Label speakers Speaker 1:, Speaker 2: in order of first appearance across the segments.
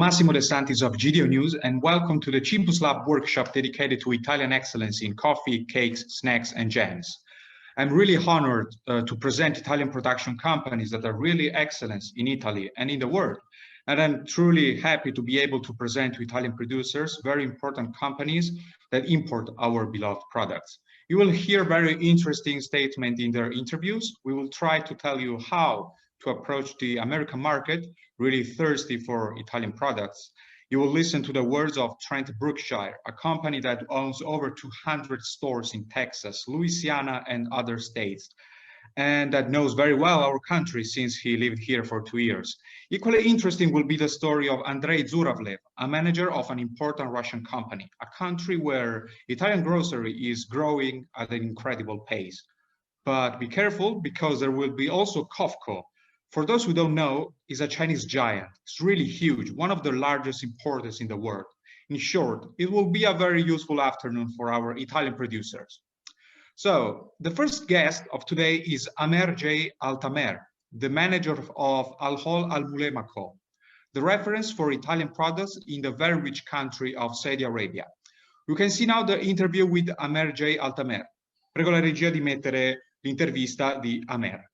Speaker 1: Massimo De Santis of GDO News, and welcome to the Cibus Lab Workshop dedicated to Italian excellence in coffee, cakes, snacks, and jams. I'm really honored to present Italian production companies that are really excellent in Italy and in the world. And I'm truly happy to be able to present to Italian producers very important companies that import our beloved products. You will hear very interesting statements in their interviews. We will try to tell you how to approach the American market, really thirsty for Italian products. You will listen to the words of Trent Brookshire, a company that owns over 200 stores in Texas, Louisiana, and other states, and that knows very well our country since he lived here for 2 years. Equally interesting will be the story of Andrei Zuravlev, a manager of an important Russian company, a country where Italian grocery is growing at an incredible pace. But be careful, because there will be also Cofco. For those who don't know, is a Chinese giant. It's really huge, one of the largest importers in the world. In short, it will be a very useful afternoon for our Italian producers. So the first guest of today is Amer J. Altamer, the manager of Hool Al Mulhema Co, the reference for Italian products in the very rich country of Saudi Arabia. You can see now the interview with Amer J. Altamer. Prego la regia di mettere l'intervista di Amer.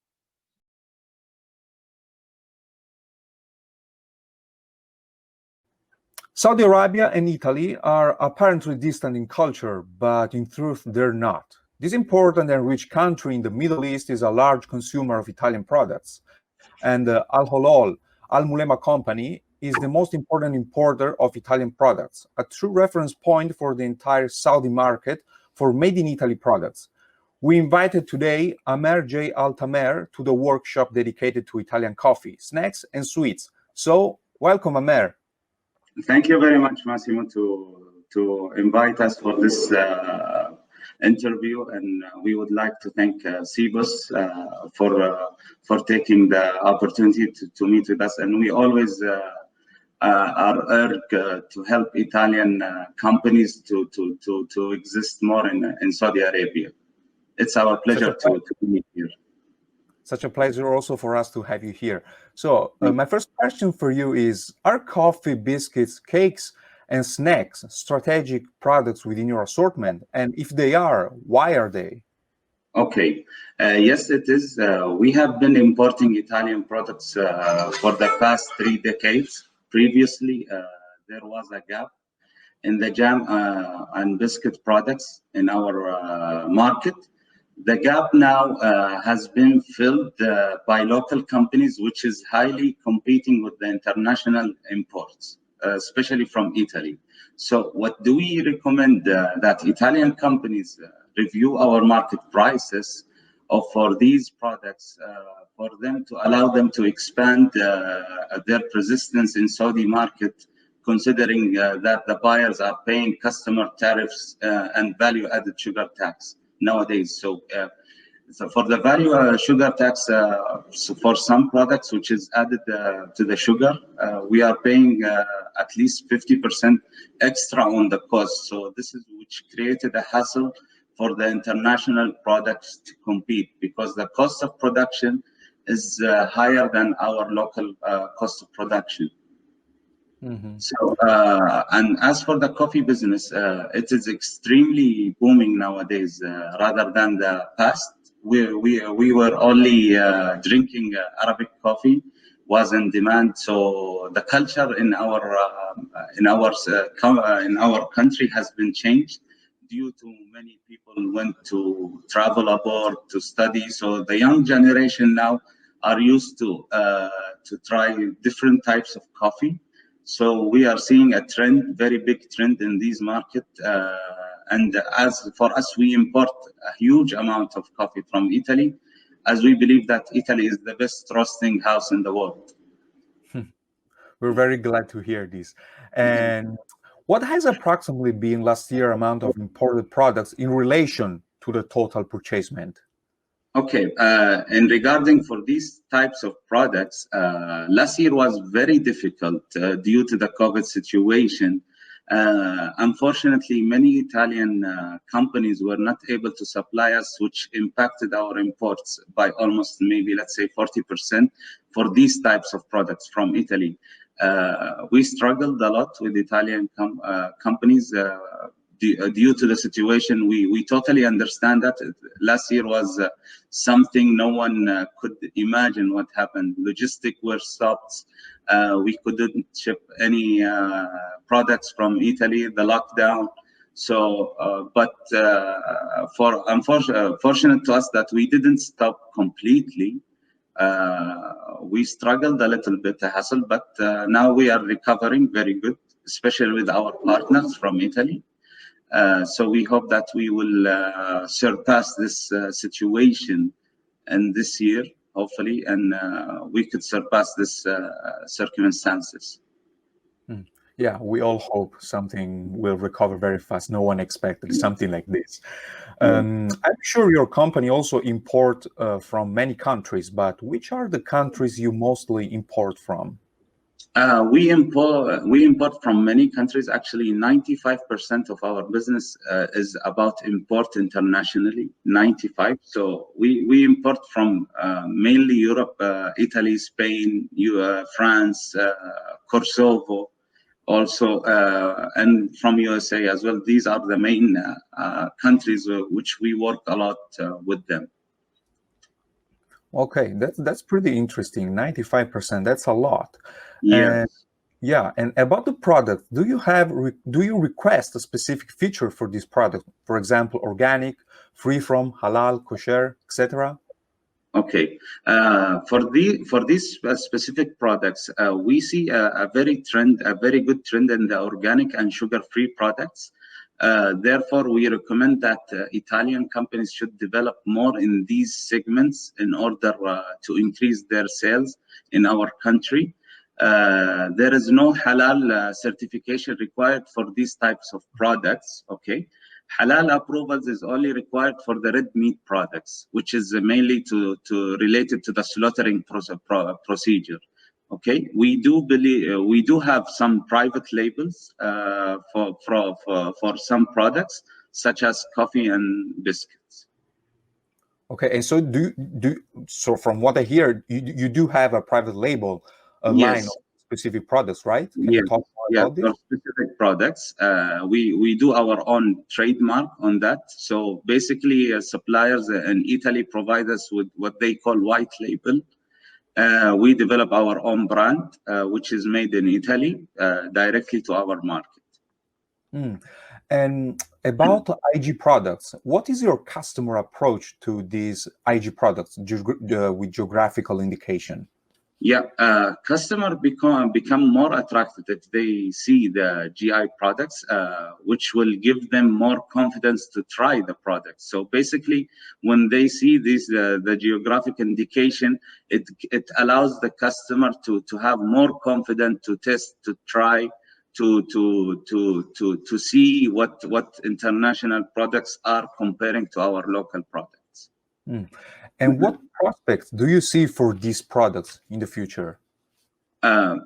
Speaker 2: Saudi Arabia and Italy are apparently distant in culture, but in truth they're not. This important and rich country in the Middle East is a large consumer of Italian products, and Hool Al Mulhema Company is the most important importer of Italian products, a true reference point for the entire Saudi market for made in Italy products. We invited today Amer J. Altamer to the workshop dedicated to Italian coffee, snacks, and sweets. So, welcome, Amer.
Speaker 3: Thank you very much, Massimo, to invite us for this interview, and we would like to thank Cibus for taking the opportunity to meet with us. And we always are urged to help Italian companies to exist more in Saudi Arabia. It's our pleasure to be here.
Speaker 2: Such a pleasure also for us to have you here. So my first question for you is, are coffee, biscuits, cakes, and snacks strategic products within your assortment? And if they are, why are they?
Speaker 3: Okay. Yes, it is. We have been importing Italian products for the past 3 decades. Previously, there was a gap in the jam and biscuit products in our market. The gap now has been filled by local companies, which is highly competing with the international imports, especially from Italy. So what do we recommend? That Italian companies review our market prices for these products for them to allow them to expand their persistence in Saudi market, considering that the buyers are paying customer tariffs and value-added sugar tax nowadays. So for the value sugar tax, so for some products which is added to the sugar, we are paying at least 50% extra on the cost. So this is which created a hassle for the international products to compete, because the cost of production is higher than our local cost of production. Mm-hmm. So, and as for the coffee business, it is extremely booming nowadays, rather than the past. We were only drinking Arabic coffee was in demand. So the culture in our country has been changed due to many people went to travel abroad to study. So the young generation now are used to try different types of coffee. So we are seeing a trend, very big trend in these markets. And as for us, we import a huge amount of coffee from Italy, as we believe that Italy is the best roasting house in the world.
Speaker 2: We're very glad to hear this. And what has approximately been last year amount of imported products in relation to the total purchasement?
Speaker 3: Okay, and regarding for these types of products, last year was very difficult due to the COVID situation. Unfortunately, many Italian companies were not able to supply us, which impacted our imports by almost maybe, let's say, 40% for these types of products from Italy. We struggled a lot with Italian companies due to the situation. We totally understand that. Last year was something no one could imagine what happened. Logistics were stopped. We couldn't ship any products from Italy, the lockdown. So, but fortunate to us that we didn't stop completely. We struggled a little bit, a hassle, but now we are recovering very good, especially with our partners from Italy. So we hope that we will surpass this situation and this year, hopefully, and we could surpass this circumstances.
Speaker 2: Yeah, we all hope something will recover very fast. No one expected something like this. I'm sure your company also import from many countries, but which are the countries you mostly import from?
Speaker 3: We import from many countries. Actually, 95% of our business is about import internationally. 95. So we import from mainly Europe, Italy, Spain, France, Kosovo, also, and from USA as well. These are the main countries which we work a lot with them.
Speaker 2: Okay, that's pretty interesting. 95%, that's a lot.
Speaker 3: Yes.
Speaker 2: And about the product, do you request a specific feature for this product? For example, organic, free from halal, kosher, etc.
Speaker 3: Okay, for these specific products, we see a very good trend in the organic and sugar-free products. Therefore, we recommend that Italian companies should develop more in these segments in order to increase their sales in our country. There is no halal certification required for these types of products. Okay. Halal approvals is only required for the red meat products, which is mainly related to the slaughtering procedure. Okay, we do have some private labels for some products, such as coffee and biscuits.
Speaker 2: Okay, and so so from what I hear, you do have a private label, line of specific products, right? Can you talk more about this?
Speaker 3: For specific products, we do our own trademark on that. So basically, suppliers in Italy provide us with what they call white label. We develop our own brand, which is made in Italy, directly to our market.
Speaker 2: And about IG products, what is your customer approach to these IG products with geographical indication?
Speaker 3: Yeah, customer become more attracted if they see the GI products, which will give them more confidence to try the product. So basically, when they see this, the geographic indication, it allows the customer to have more confidence to test, to try, to see what international products are comparing to our local products.
Speaker 2: And what prospects do you see for these products in the future?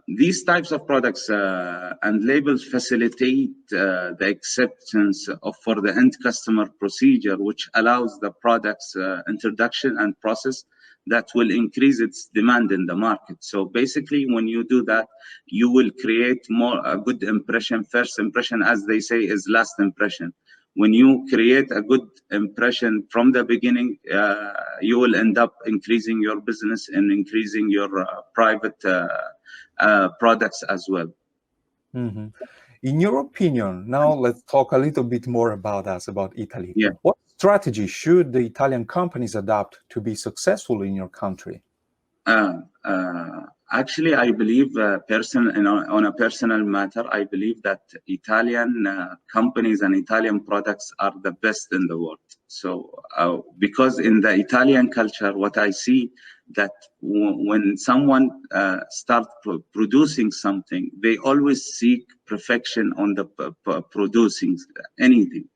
Speaker 3: These types of products and labels facilitate the acceptance for the end customer procedure, which allows the product's introduction and process that will increase its demand in the market. So basically, when you do that, you will create a good impression. First impression, as they say, is last impression. When you create a good impression from the beginning, you will end up increasing your business and increasing your private products as well.
Speaker 2: In your opinion, now let's talk a little bit more about Italy.
Speaker 3: Yeah.
Speaker 2: What strategy should the Italian companies adopt to be successful in your country?
Speaker 3: Actually, I believe, on a personal matter, I believe that Italian companies and Italian products are the best in the world. So, because in the Italian culture, what I see that when someone starts producing something, they always seek perfection on the producing anything.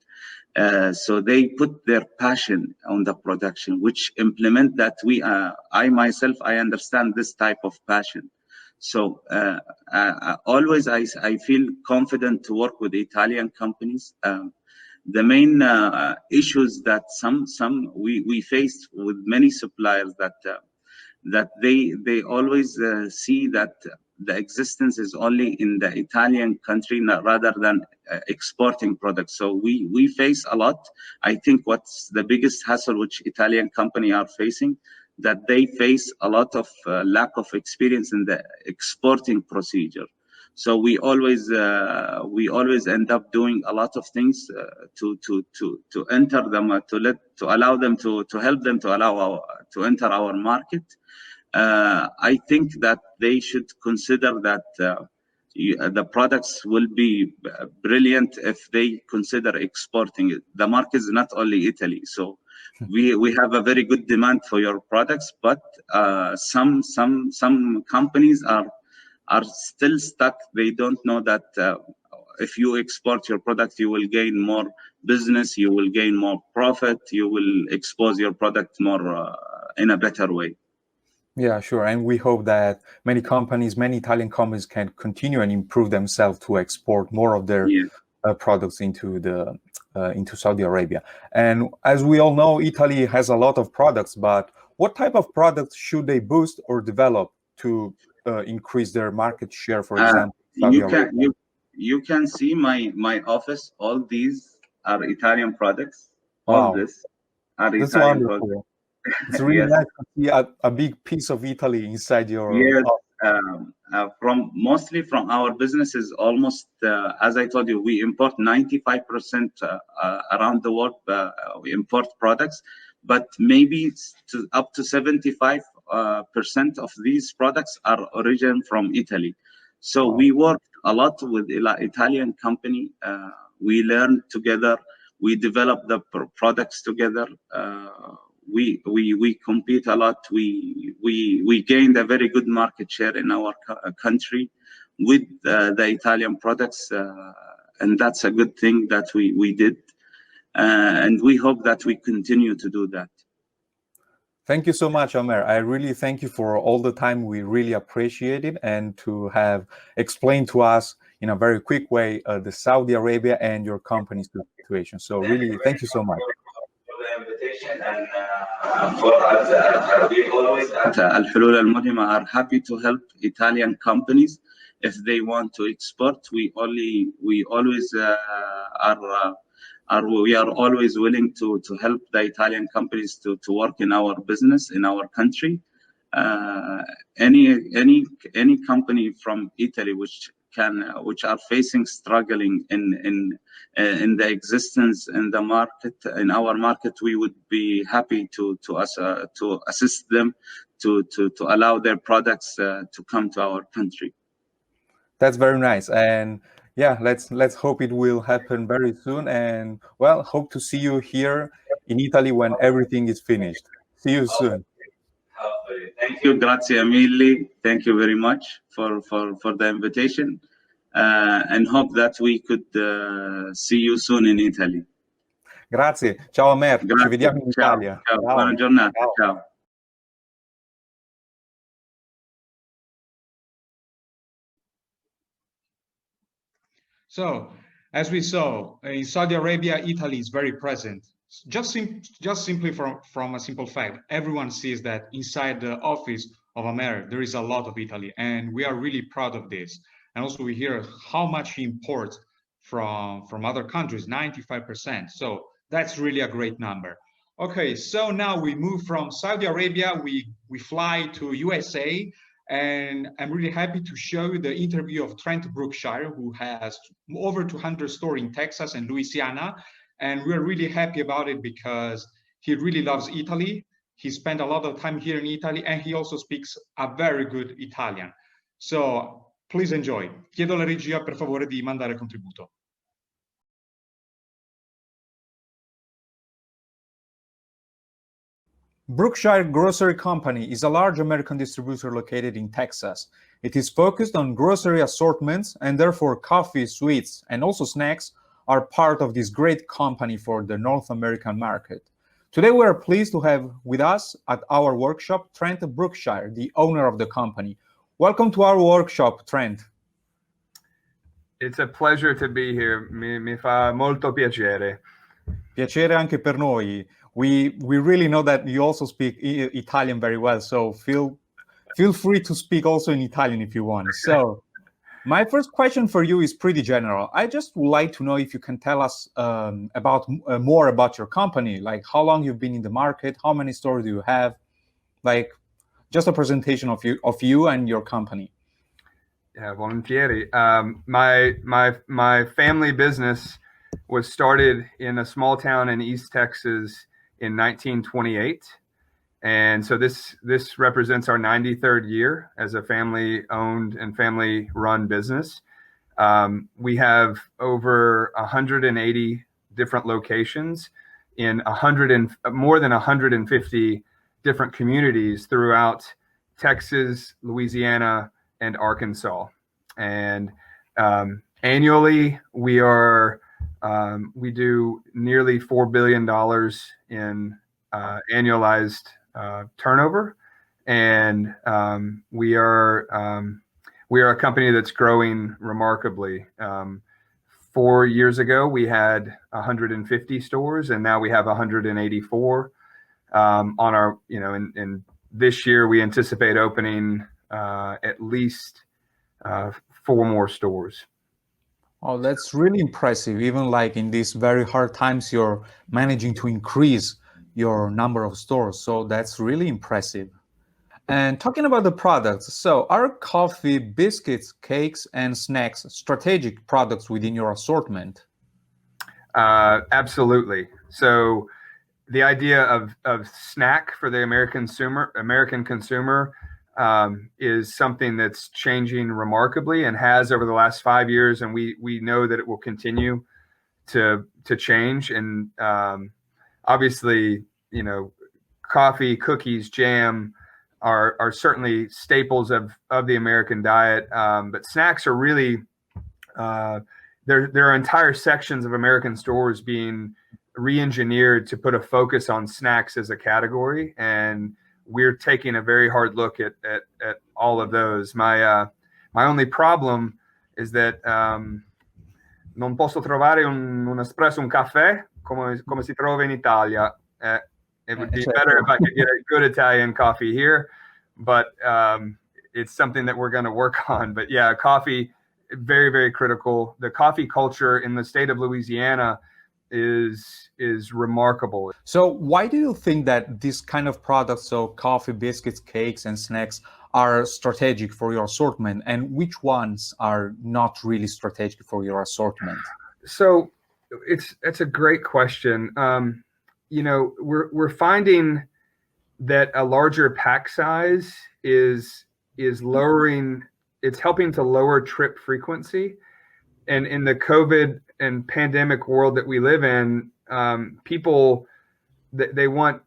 Speaker 3: So they put their passion on the production, which implement that I myself, I understand this type of passion. So always I feel confident to work with Italian companies. The main issues that we faced with many suppliers that they always see that the existence is only in the Italian country, rather than exporting products. So we face a lot. I think what's the biggest hassle which Italian company are facing, that they face a lot of lack of experience in the exporting procedure. So we always end up doing a lot of things to enter them, to allow them to help them to enter our market. I think that they should consider that the products will be brilliant if they consider exporting it. The market is not only Italy, so we have a very good demand for your products, but some companies are still stuck. They don't know that if you export your product, you will gain more business, you will gain more profit, you will expose your product more in a better way.
Speaker 2: Yeah, sure. And we hope that many Italian companies can continue and improve themselves to export more of their products into Saudi Arabia. And as we all know, Italy has a lot of products, but what type of products should they boost or develop to increase their market share, for example?
Speaker 3: You can see my office. All these are Italian products.
Speaker 2: Wow.
Speaker 3: All this are
Speaker 2: That's
Speaker 3: Italian
Speaker 2: wonderful.
Speaker 3: products.
Speaker 2: It's really
Speaker 3: Yes.
Speaker 2: nice to see a big piece of Italy inside your
Speaker 3: From mostly from our businesses, almost as I told you, we import 95% around the world. We import products, but maybe up to 75% of these products are origin from Italy. So we work a lot with Italian company. We learn together. We develop the products together. We compete a lot. We gained a very good market share in our country with the Italian products, and that's a good thing that we did, and we hope that we continue to do that.
Speaker 2: Thank you so much, Omer. I really thank you for all the time. We really appreciate it, and to have explained to us in a very quick way the Saudi Arabia and your company's situation. So really, thank you so much.
Speaker 3: Invitation, and for us, we always at Hool Al Mulhema are happy to help Italian companies if they want to export. We always are always willing to help the Italian companies to work in our business in our country. Any company from Italy which are struggling in the existence in the market, in our market, we would be happy to assist them to allow their products to come to our country.
Speaker 2: That's very nice, and yeah, let's hope it will happen very soon, and well, hope to see you here in Italy when everything is finished. See you soon.
Speaker 3: Thank you, grazie mille. Thank you very much for the invitation, and hope that we could see you soon in Italy.
Speaker 2: Grazie. Ciao Omer,
Speaker 3: Grazie.
Speaker 2: ci vediamo in
Speaker 3: Ciao.
Speaker 2: Italia.
Speaker 3: Ciao. Buona giornata. Ciao.
Speaker 1: So, as we saw, in Saudi Arabia, Italy is very present. Just simply from a simple fact, everyone sees that inside the office of Amer, there is a lot of Italy, and we are really proud of this. And also we hear how much he imports from other countries, 95%. So that's really a great number. Okay, so now we move from Saudi Arabia, we fly to USA, and I'm really happy to show you the interview of Trent Brookshire, who has over 200 stores in Texas and Louisiana. And we're really happy about it because he really loves Italy. He spent a lot of time here in Italy, and he also speaks a very good Italian. So please enjoy. Chiedo alla regia per favore di mandare il contributo.
Speaker 2: Brookshire Grocery Company is a large American distributor located in Texas. It is focused on grocery assortments, and therefore coffee, sweets, and also snacks are part of this great company for the North American market. Today we are pleased to have with us at our workshop Trent Brookshire, the owner of the company. Welcome to our workshop, Trent.
Speaker 4: It's a pleasure to be here. Mi fa molto piacere.
Speaker 2: Piacere anche per noi. We really know that you also speak Italian very well, so feel feel free to speak also in Italian if you want. So my first question for you is pretty general. I just would like to know if you can tell us more about your company, like how long you've been in the market, how many stores do you have, like just a presentation of you and your company.
Speaker 4: Yeah, volentieri. My family business was started in a small town in East Texas in 1928. And so this represents our 93rd year as a family-owned and family-run business. We have over 180 different locations in more than 150 different communities throughout Texas, Louisiana, and Arkansas. And annually, we do nearly $4 billion in annualized turnover, and we are a company that's growing remarkably. 4 years ago, we had 150 stores, and now we have 184 on our. In this year, we anticipate opening at least 4 more stores.
Speaker 2: Oh, that's really impressive. Even like in these very hard times, you're managing to increase your number of stores. So that's really impressive. And talking about the products, so are coffee, biscuits, cakes, and snacks strategic products within your assortment?
Speaker 4: Absolutely. So the idea of snack for the American consumer is something that's changing remarkably and has over the last 5 years, and we know that it will continue to change. And obviously, coffee, cookies, jam are certainly staples of the American diet. But snacks are really there are entire sections of American stores being re-engineered to put a focus on snacks as a category, and we're taking a very hard look at all of those. My only problem is that non posso trovare un espresso, un caffè come si trova in Italia. It would be better if I could get a good Italian coffee here, but it's something that we're going to work on. But yeah, coffee, very, very critical. The coffee culture in the state of Louisiana is remarkable.
Speaker 2: So why do you think that this kind of products, so coffee, biscuits, cakes, and snacks, are strategic for your assortment, and which ones are not really strategic for your assortment?
Speaker 4: So it's a great question. We're finding that a larger pack size is lowering. It's helping to lower trip frequency, and in the COVID and pandemic world that we live in, people they want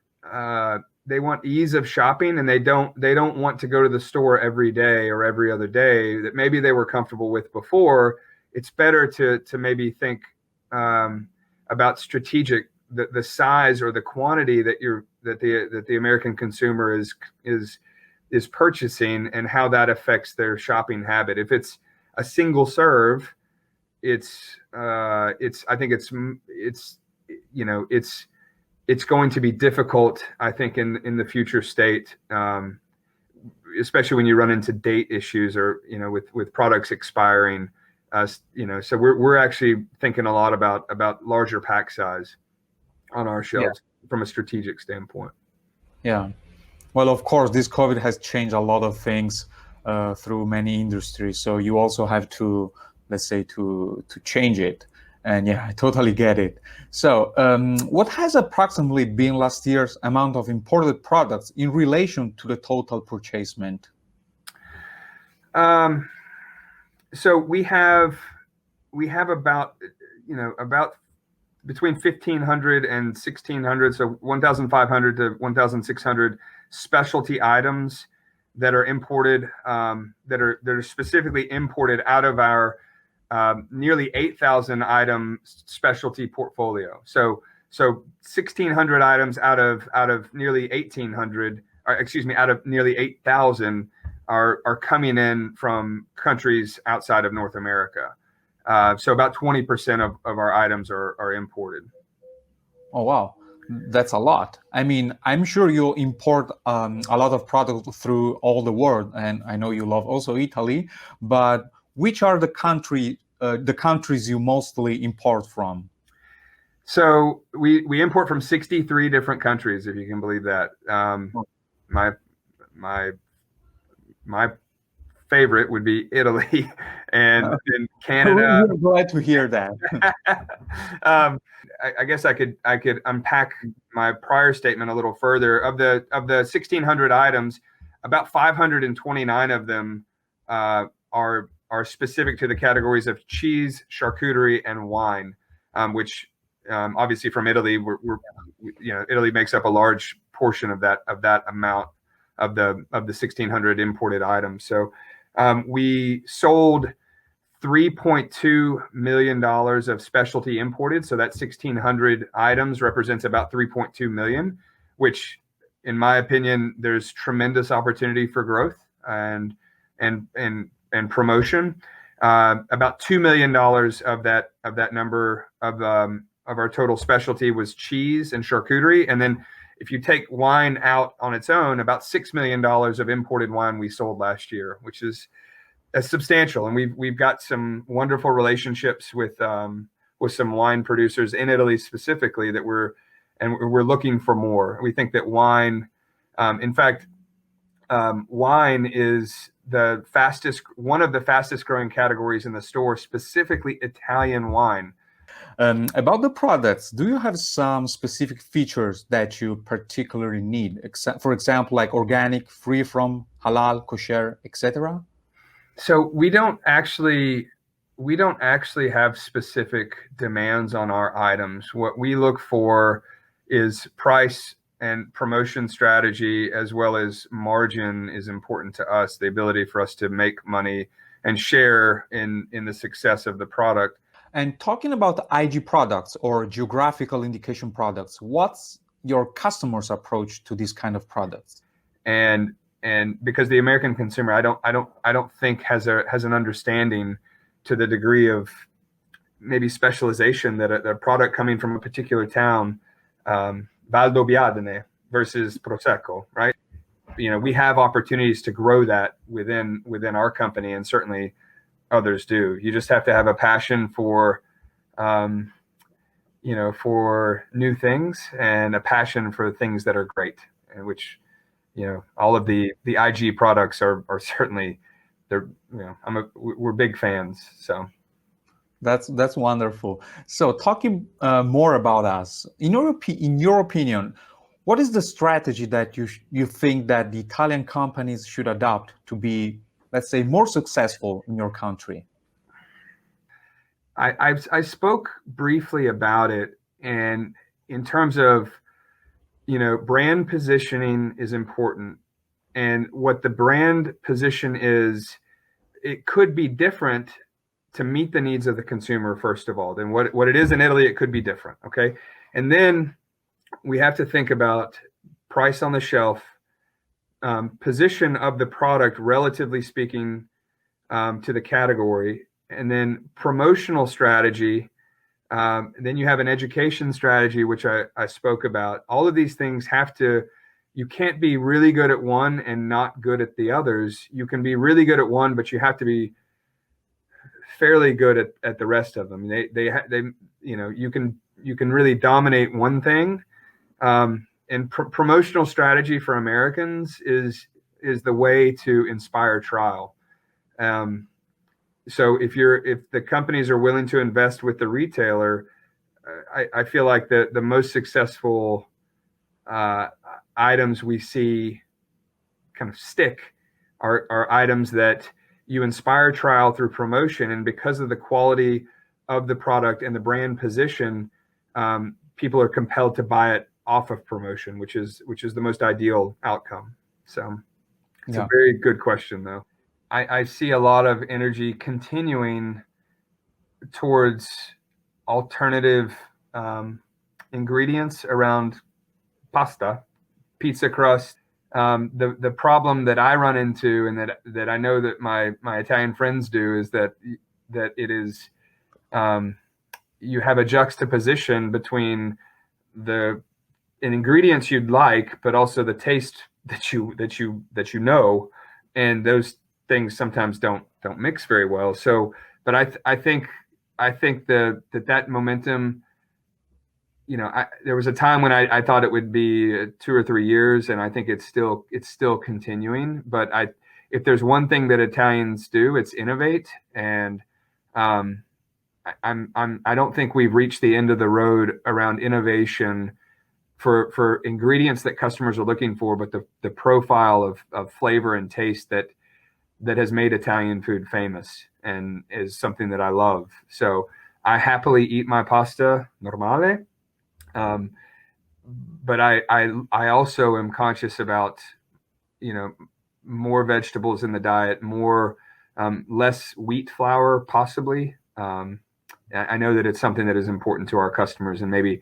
Speaker 4: ease of shopping, and they don't want to go to the store every day or every other day that maybe they were comfortable with before. It's better to maybe think about strategic the size or the quantity that the American consumer is purchasing, and how that affects their shopping habit. If it's a single serve, I think it's going to be difficult, I think, in the future state, especially when you run into date issues or with products expiring. So we're actually thinking a lot about larger pack size on our shelves from a strategic standpoint.
Speaker 2: Yeah. Well, of course, this COVID has changed a lot of things through many industries. So you also have to, let's say, to change it. And yeah, I totally get it. So what has approximately been last year's amount of imported products in relation to the total purchasement?
Speaker 4: So we have about between 1,500 and 1,600, so 1,500 to 1,600 specialty items that are imported, that are specifically imported out of our nearly 8,000 item specialty portfolio. So 1,600 items out of nearly 1,800, or excuse me, out of nearly 8,000 are coming in from countries outside of North America. So about 20% of our items are imported.
Speaker 2: Oh, wow. That's a lot. I mean, I'm sure you import a lot of product through all the world, and I know you love also Italy. But which are the countries you mostly import from?
Speaker 4: So we import from 63 different countries, if you can believe that. My favorite would be Italy and Canada.
Speaker 2: We're glad to hear that.
Speaker 4: I guess I could unpack my prior statement a little further. Of the 1,600 items, about 529 of them are specific to the categories of cheese, charcuterie, and wine, which obviously from Italy, Italy makes up a large portion of that amount of the 1,600 imported items. So we sold $3.2 million of specialty imported. So that 1,600 items represents about 3.2 million, which in my opinion, there's tremendous opportunity for growth and promotion. About $2 million of that number of our total specialty was cheese and charcuterie. And then if you take wine out on its own, about $6 million of imported wine we sold last year, which is substantial. And we've got some wonderful relationships with some wine producers in Italy specifically that we're looking for more. We think that wine, in fact, wine is one of the fastest growing categories in the store, specifically Italian wine.
Speaker 2: About the products, do you have some specific features that you particularly need? For example, like organic, free from halal, kosher, etc.?
Speaker 4: So we don't actually have specific demands on our items. What we look for is price and promotion strategy, as well as margin is important to us, the ability for us to make money and share in the success of the product.
Speaker 2: And talking about IG products or geographical indication products, what's your customers' approach to these kind of products?
Speaker 4: And because the American consumer, I don't think has an understanding to the degree of maybe specialization that a product coming from a particular town, Valdobbiadene versus Prosecco, right? We have opportunities to grow that within our company, and certainly others do. You just have to have a passion for, for new things and a passion for things that are great, and which, all of the IG products are certainly, we're big fans. So
Speaker 2: that's wonderful. So talking more about us, in your opinion, what is the strategy that you think that the Italian companies should adopt to be, let's say, more successful in your country?
Speaker 4: I spoke briefly about it, and in terms of, brand positioning is important. And what the brand position is, it could be different to meet the needs of the consumer, first of all. Then what it is in Italy, it could be different. Okay. And then we have to think about price on the shelf, position of the product, relatively speaking, to the category, and then promotional strategy. Then you have an education strategy, which I spoke about. All of these things you can't be really good at one and not good at the others. You can be really good at one, but you have to be fairly good at the rest of them. You can really dominate one thing. And promotional strategy for Americans is the way to inspire trial. So if the companies are willing to invest with the retailer, I feel like the most successful items we see kind of stick are items that you inspire trial through promotion, and because of the quality of the product and the brand position, people are compelled to buy it off of promotion, which is the most ideal outcome. So it's a very good question, though. I see a lot of energy continuing towards alternative ingredients around pasta, pizza crust. The problem that I run into, and that I know that my Italian friends do, is that it is you have a juxtaposition between the and ingredients you'd like, but also the taste that you know, and those things sometimes don't mix very well. So, but I think that momentum, there was a time when I thought it would be 2 or 3 years, and I think it's still continuing. But if there's one thing that Italians do, it's innovate. And I don't think we've reached the end of the road around innovation for ingredients that customers are looking for, but the profile of flavor and taste that has made Italian food famous and is something that I love. So I happily eat my pasta normale. But I also am conscious about, more vegetables in the diet, more less wheat flour, possibly. I know that it's something that is important to our customers, and maybe,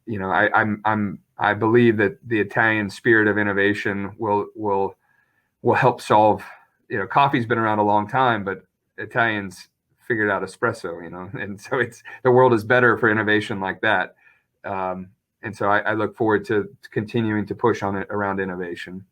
Speaker 4: I believe that the Italian spirit of innovation will help solve. Coffee's been around a long time, but Italians figured out espresso, and so the world is better for innovation like that. And so I look forward to continuing to push on it around innovation.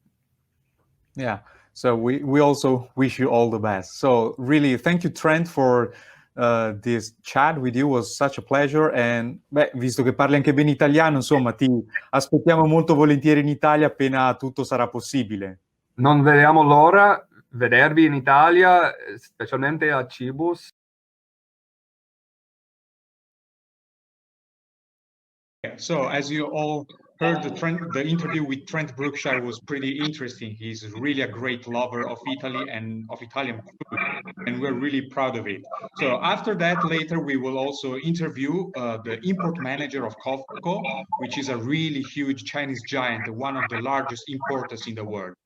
Speaker 2: Yeah. So we also wish you all the best. So really, thank you, Trent, for this chat with you. It was such a pleasure. And visto che parli anche bene italiano, insomma, ti aspettiamo molto volentieri in Italia appena tutto sarà possibile.
Speaker 4: Non vediamo l'ora vedervi in Italia, specialmente a Cibus.
Speaker 1: Yeah, so as you all heard, the interview with Trent Brookshire was pretty interesting. He's really a great lover of Italy and of Italian food, and we're really proud of it. So after that, later we will also interview the import manager of Cofco, which is a really huge Chinese giant, one of the largest importers in the world.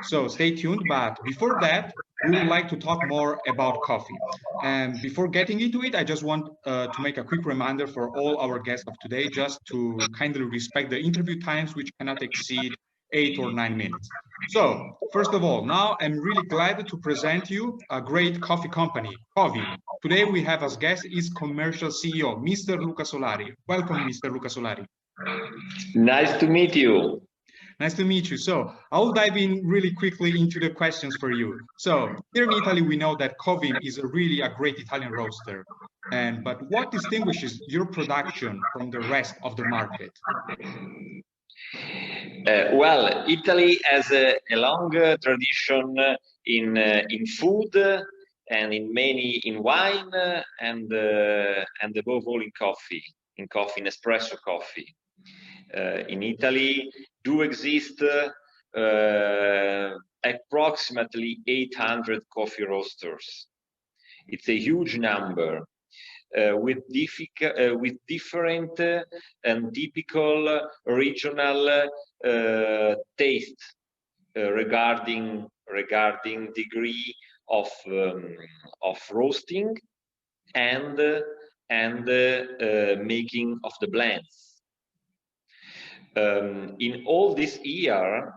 Speaker 1: So stay tuned, but before that, we would like to talk more about coffee. And before getting into it, I just want to make a quick reminder for all our guests of today, just to kindly respect the interview times, which cannot exceed 8 or 9 minutes. So first of all, now I'm really glad to present you a great coffee company, Covim. Today we have as guest is commercial CEO, Mr. Luca Solari. Welcome, Mr. Luca Solari.
Speaker 5: Nice to meet you.
Speaker 1: Nice to meet you. So I'll dive in really quickly into the questions for you. So here in Italy, we know that Covim is really a great Italian roaster. But what distinguishes your production from the rest of the market?
Speaker 5: Well, Italy has a long tradition in food and in wine and above all in coffee, in espresso coffee. In Italy do exist approximately 800 coffee roasters. It's a huge number with different and typical regional taste regarding degree of roasting and making of the blends. In all this year,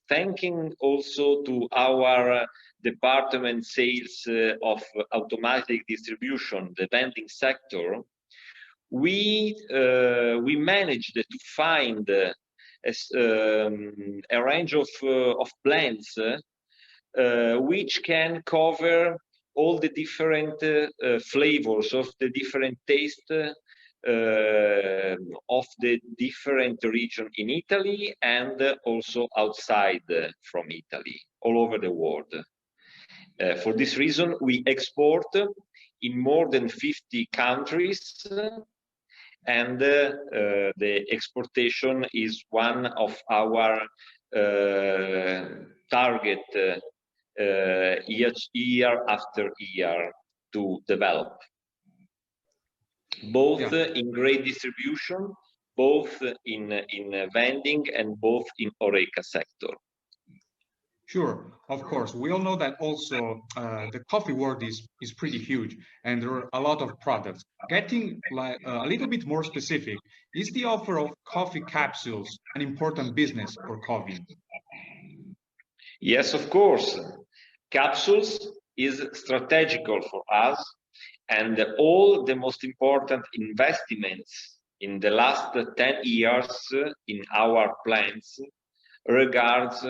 Speaker 5: thanking also to our department sales of automatic distribution, the vending sector, we managed to find a range of blends which can cover all the different flavors of the different taste of the different region in Italy and also outside from Italy, all over the world. For this reason, we export in more than 50 countries, and the exportation is one of our target year after year to develop. Both in great distribution, both in vending, and both in HoReCa sector.
Speaker 1: Sure, of course. We all know that also the coffee world is pretty huge, and there are a lot of products. Getting like a little bit more specific, is the offer of coffee capsules an important business for Covim?
Speaker 5: Yes, of course. Capsules is strategical for us, and all the most important investments in the last 10 years in our plants regards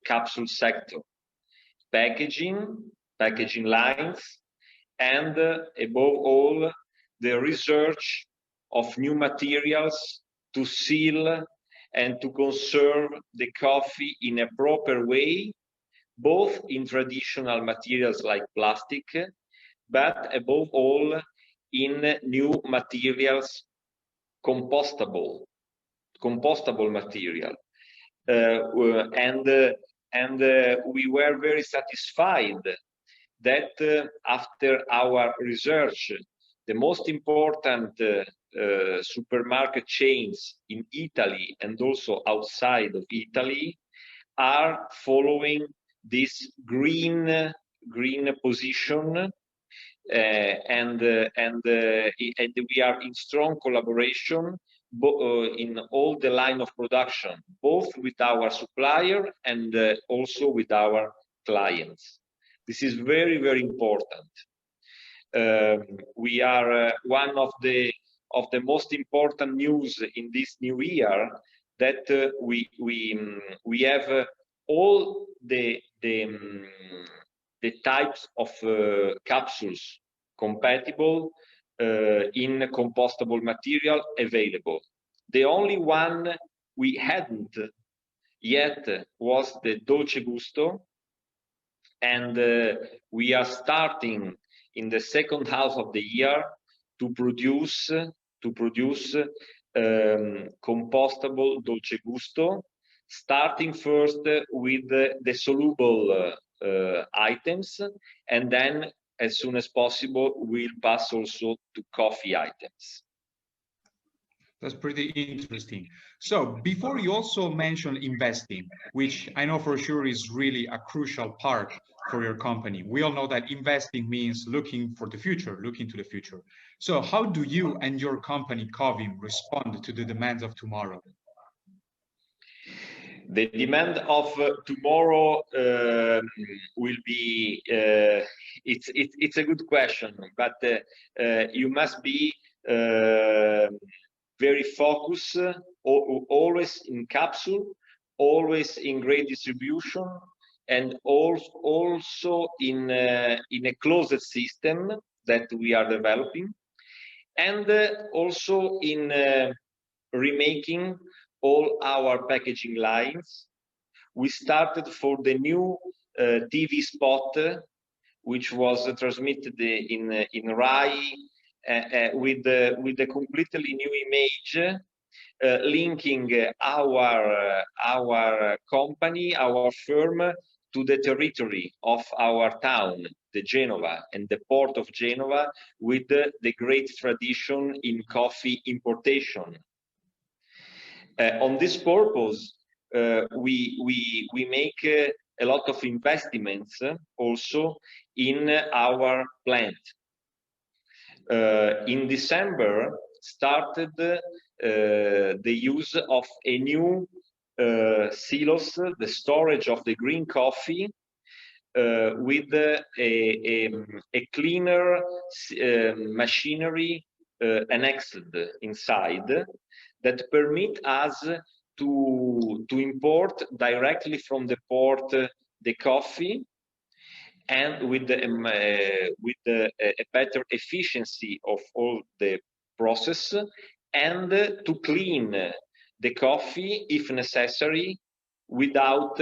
Speaker 5: capsule sector, packaging lines, and above all, the research of new materials to seal and to conserve the coffee in a proper way, both in traditional materials like plastic, but above all in new materials, compostable material. And we were very satisfied that after our research, the most important supermarket chains in Italy and also outside of Italy are following this green position, and we are in strong collaboration in all the line of production, both with our supplier and also with our clients. This is very, very important. We are one of the most important news in this new year that we have all the types of capsules compatible in compostable material available. The only one we hadn't yet was the dolce gusto, and we are starting in the second half of the year to produce compostable dolce gusto, starting first with the soluble items, and then as soon as possible we'll pass also to coffee items.
Speaker 1: That's pretty interesting. So before, you also mentioned investing, which I know for sure is really a crucial part for your company. We all know that investing means looking to the future. So how do you and your company Covim respond to the demands of tomorrow?
Speaker 5: The demand of tomorrow will be, it's a good question, but you must be very focused, always in capsule, always in great distribution, and also in a closed system that we are developing, and also in remaking all our packaging lines. We started for the new TV spot, which was transmitted in Rai, with a completely new image, linking our company, our firm, to the territory of our town, the Genova, and the port of Genova, with the great tradition in coffee importation. On this purpose, we make a lot of investments also in our plant. In December, started the use of a new silos, the storage of the green coffee, with a cleaner machinery annexed inside, that permit us to import directly from the port the coffee, and with a better efficiency of all the process, and to clean the coffee if necessary with our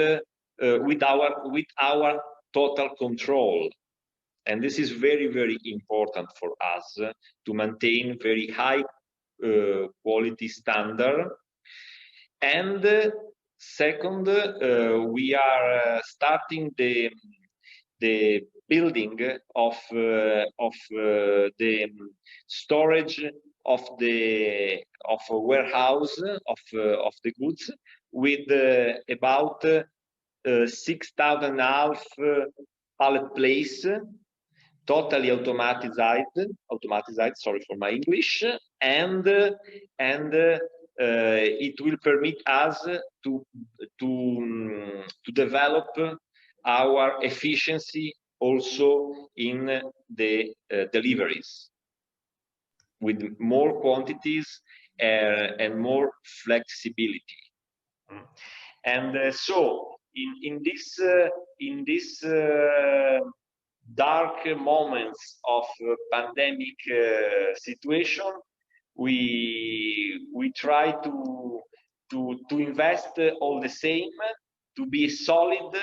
Speaker 5: total control. And this is very, very important for us to maintain very high quality standard. And second, we are starting the building of the storage of a warehouse of the goods, with about 6,500 pallet place, totally automated, sorry for my English, and it will permit us to develop our efficiency also in the deliveries, with more quantities and more flexibility. And so in this dark moments of pandemic situation, we try to invest all the same, to be solid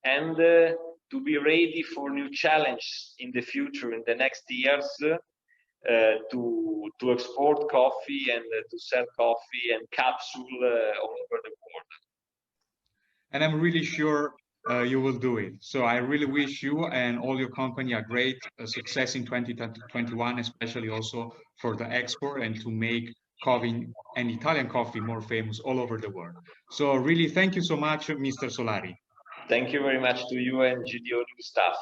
Speaker 5: and to be ready for new challenges in the future, in the next years, to export coffee and to sell coffee and capsule all over the world.
Speaker 1: And I'm really sure you will do it. So I really wish you and all your company a great success in 2021, especially also for the export and to make Covim and Italian coffee more famous all over the world. So really, thank you so much, Mr. Solari.
Speaker 5: Thank you very much to you and GDO staff.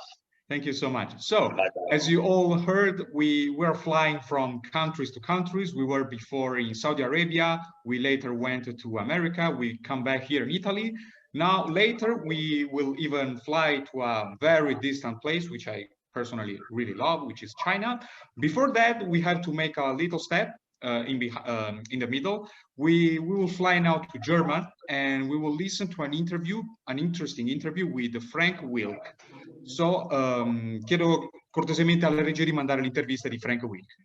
Speaker 1: Thank you so much. So, as you all heard, we were flying from countries to countries. We were before in Saudi Arabia. We later went to America. We come back here in Italy. Now, later, we will even fly to a very distant place, which I personally really love, which is China. Before that, we have to make a little step in the middle. We will fly now to Germany, and we will listen to an interesting interview with Frank Wilk. So, chiedo cortesemente alla regia di mandare l'intervista di Frank Wilk.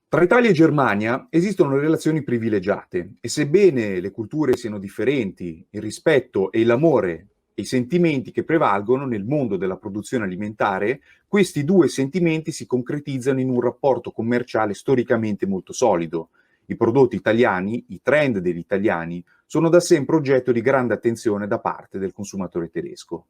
Speaker 2: Tra Italia e Germania esistono relazioni privilegiate e sebbene le culture siano differenti, il rispetto e l'amore e i sentimenti che prevalgono nel mondo della produzione alimentare, questi due sentimenti si concretizzano in un rapporto commerciale storicamente molto solido. I prodotti italiani, i trend degli italiani, sono da sempre oggetto di grande attenzione da parte del consumatore tedesco.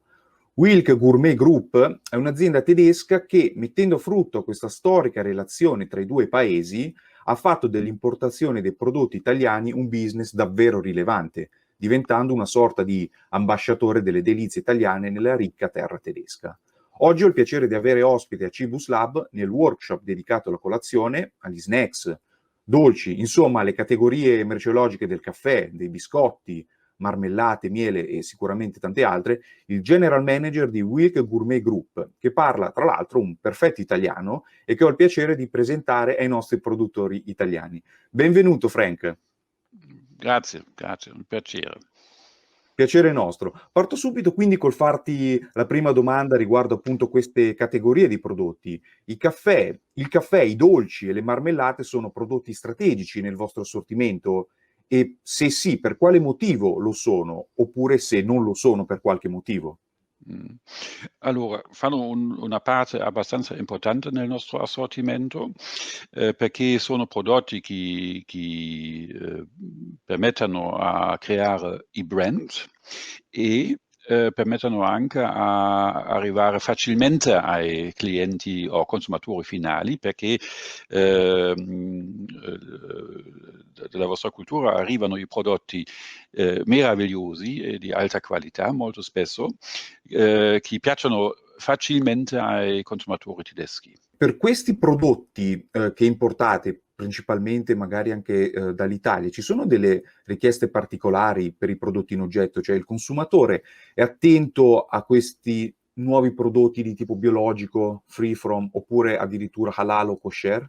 Speaker 2: Wilk Gourmet Group è un'azienda tedesca che, mettendo a frutto questa storica relazione tra i due paesi, ha fatto dell'importazione dei prodotti italiani un business davvero rilevante, diventando una sorta di ambasciatore delle delizie italiane nella ricca terra tedesca. Oggi ho il piacere di avere ospite a Cibus Lab nel workshop dedicato alla colazione, agli snacks, dolci, insomma alle categorie merceologiche del caffè, dei biscotti, marmellate, miele e sicuramente tante altre, il general manager di Wilk Gourmet Group, che parla tra l'altro un perfetto italiano e che ho il piacere di presentare ai nostri produttori italiani. Benvenuto Frank.
Speaker 6: Grazie, un piacere.
Speaker 2: Piacere nostro. Parto subito quindi col farti la prima domanda riguardo appunto queste categorie di prodotti. Il caffè, i dolci e le marmellate sono prodotti strategici nel vostro assortimento? E se sì, per quale motivo lo sono? Oppure se non lo sono, per qualche motivo?
Speaker 6: Allora, fanno una parte abbastanza importante nel nostro assortimento perché sono prodotti che permettono a creare i brand e permettono anche a arrivare facilmente ai clienti o consumatori finali perché dalla vostra cultura arrivano i prodotti meravigliosi e di alta qualità molto spesso che piacciono facilmente ai consumatori tedeschi.
Speaker 2: Per questi prodotti che importate principalmente magari anche dall'Italia, ci sono delle richieste particolari per i prodotti in oggetto? Cioè il consumatore è attento a questi nuovi prodotti di tipo biologico, free from, oppure addirittura halal o kosher?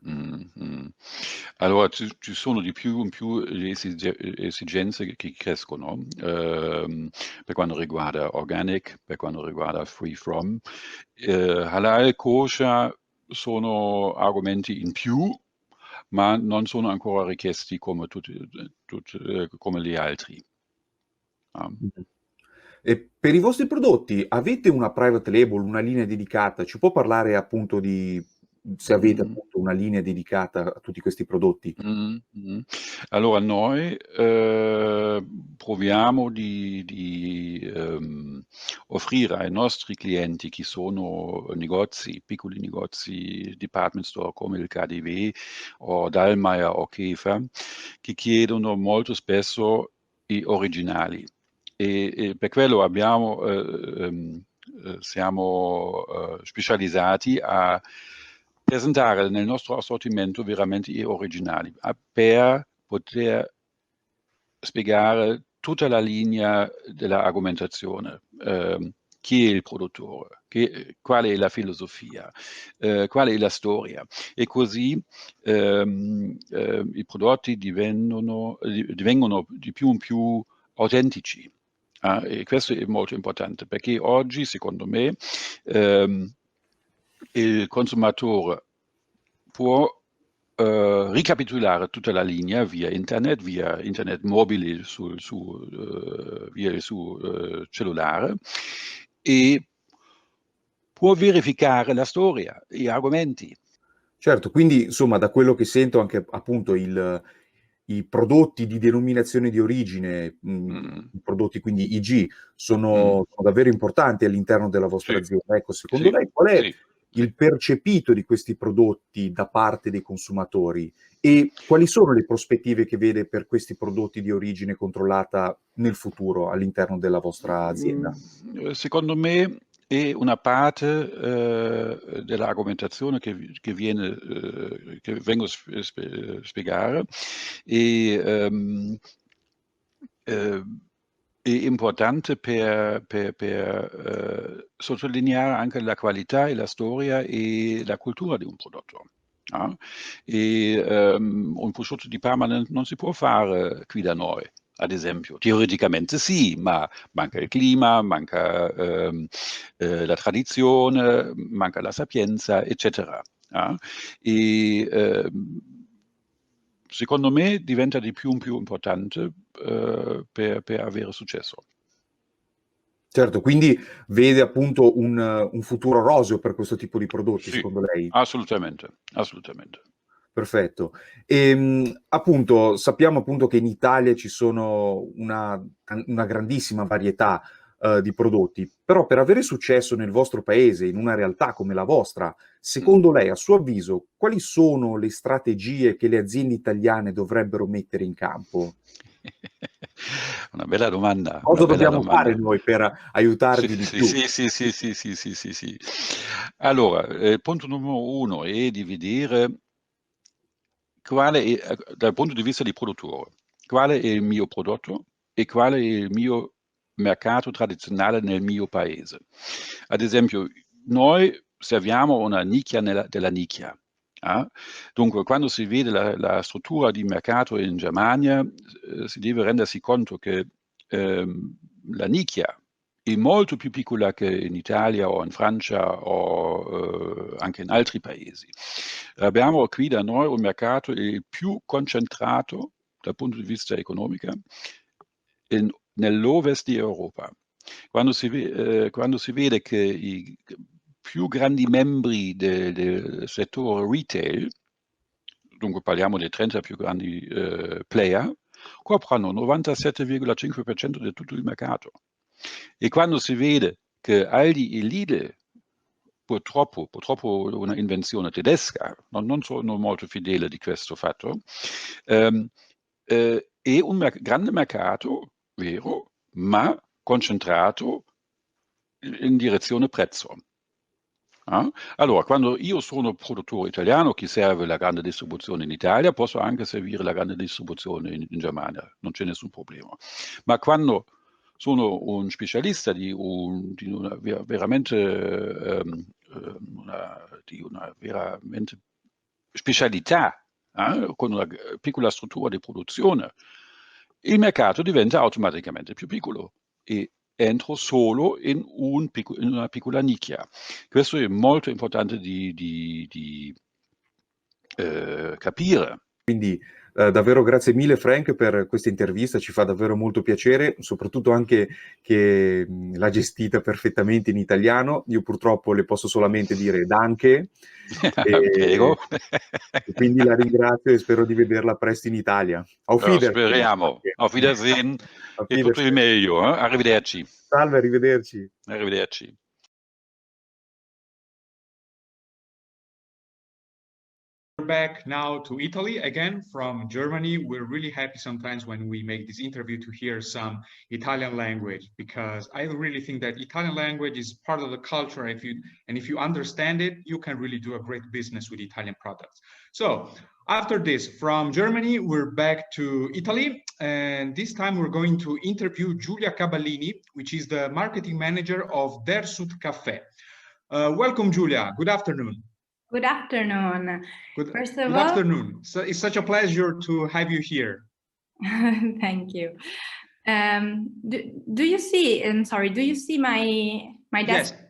Speaker 6: Allora ci sono di più in più le esigenze che crescono per quanto riguarda organic, per quanto riguarda free from. Halal, kosher sono argomenti in più, ma non sono ancora richiesti come come gli altri.
Speaker 2: E per i vostri prodotti avete una private label, una linea dedicata? Ci può parlare appunto di se avete appunto una linea dedicata a tutti questi prodotti?
Speaker 6: Allora noi proviamo di offrire ai nostri clienti che sono negozi, piccoli negozi, department store come il KaDeWe o Dallmayr o Käfer, che chiedono molto spesso i originali. E per quello siamo specializzati a presentare nel nostro assortimento veramente gli originali per poter spiegare tutta la linea dell'argomentazione. chi è il produttore, qual è la filosofia, qual è la storia. E così i prodotti divengono di più in più autentici. E questo è molto importante, perché oggi, secondo me, il consumatore può ricapitolare tutta la linea via internet mobile via il suo cellulare, e può verificare la storia, gli argomenti.
Speaker 2: Certo, quindi insomma da quello che sento anche appunto i prodotti di denominazione di origine, i prodotti quindi IG, sono davvero importanti all'interno della vostra
Speaker 6: Sì,
Speaker 2: azienda. Ecco, secondo lei qual è il percepito di questi prodotti da parte dei consumatori e quali sono le prospettive che vede per questi prodotti di origine controllata nel futuro all'interno della vostra azienda?
Speaker 6: Secondo me è una parte dell'argomentazione che vengo a spiegare, e è importante per sottolineare anche la qualità e la storia e la cultura di un prodotto. E un prosciutto di Parma non si può fare qui da noi, ad esempio. Teoreticamente sì, ma manca il clima, manca la tradizione, manca la sapienza, eccetera. E secondo me diventa di più in più importante per avere successo.
Speaker 2: Certo, quindi vede appunto un futuro roseo per questo tipo di prodotti,
Speaker 6: Sì,
Speaker 2: secondo lei?
Speaker 6: assolutamente.
Speaker 2: Perfetto. Appunto, sappiamo appunto che in Italia ci sono una grandissima varietà di prodotti, però per avere successo nel vostro paese, in una realtà come la vostra, secondo lei, a suo avviso, quali sono le strategie che le aziende italiane dovrebbero mettere in campo?
Speaker 6: Una bella domanda.
Speaker 2: Cosa dobbiamo fare noi per aiutarvi di più?
Speaker 6: Sì. Allora, il punto numero uno è di vedere quale è, dal punto di vista di produttore, quale è il mio prodotto e quale è il mio mercato tradizionale nel mio paese. Ad esempio, noi serviamo una nicchia della nicchia. Dunque, quando si vede la struttura di mercato in Germania, si deve rendersi conto che la nicchia è molto più piccola che in Italia o in Francia o anche in altri paesi. Abbiamo qui da noi un mercato più concentrato dal punto di vista economico nell'ovest di Europa. Quando si vede che i più grandi membri del settore retail, dunque parliamo dei 30 più grandi player, coprono 97,5% di tutto il mercato. E quando si vede che Aldi e Lidl, purtroppo una invenzione tedesca, non sono molto fedele di questo fatto, è un grande mercato, vero, ma concentrato in direzione prezzo. Allora, quando io sono produttore italiano che serve la grande distribuzione in Italia, posso anche servire la grande distribuzione in Germania, non c'è nessun problema. Ma quando sono un specialista di una veramente specialità, con una piccola struttura di produzione, il mercato diventa automaticamente più piccolo e entro solo in una piccola nicchia. Questo è molto importante di capire.
Speaker 2: Quindi davvero grazie mille Frank per questa intervista, ci fa davvero molto piacere, soprattutto anche che l'ha gestita perfettamente in italiano. Io purtroppo le posso solamente dire danke.
Speaker 6: Prego.
Speaker 2: E quindi la ringrazio e spero di vederla presto in Italia. Auf Wiedersehen.
Speaker 6: Speriamo. Auf Wiedersehen
Speaker 2: Auf
Speaker 6: e tutto il
Speaker 2: Wiedersehen.
Speaker 6: meglio. Arrivederci.
Speaker 2: Salve, arrivederci.
Speaker 6: Arrivederci.
Speaker 1: back now to Italy again from Germany. We're really happy sometimes when we make this interview to hear some Italian language, because I really think that Italian language is part of the culture. If you understand it, you can really do a great business with Italian products. So after this, from Germany, we're back to Italy, and this time we're going to interview Giulia Caballini, which is the marketing manager of Dersut Caffè. Welcome, Giulia. Good afternoon.
Speaker 7: Good afternoon. Good
Speaker 1: afternoon. So it's such a pleasure to have you here.
Speaker 7: Thank you. Do you see? Sorry. Do you see my desk?
Speaker 1: Yes.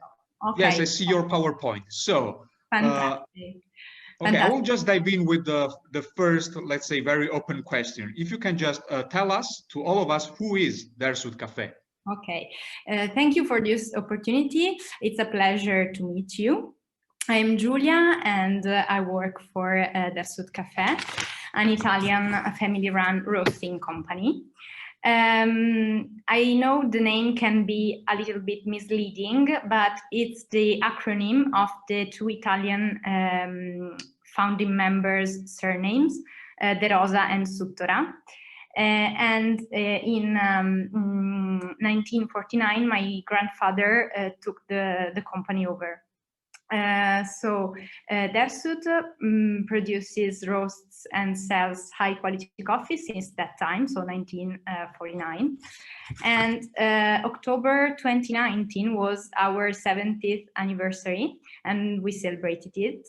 Speaker 1: Okay. Yes, I see your PowerPoint. So.
Speaker 7: Fantastic.
Speaker 1: Okay, I will just dive in with the first, let's say, very open question. If you can just tell us, to all of us, who is Dersut Caffè?
Speaker 7: Okay, thank you for this opportunity. It's a pleasure to meet you. I'm Giulia, and I work for Dersut Caffè, an Italian family-run roasting company. I know the name can be a little bit misleading, but it's the acronym of the two Italian founding members' surnames, De Rosa and Suttora. And in 1949, my grandfather took the company over. So Dersut produces, roasts and sells high quality coffee since that time, so 1949. And October 2019 was our 70th anniversary, and we celebrated it.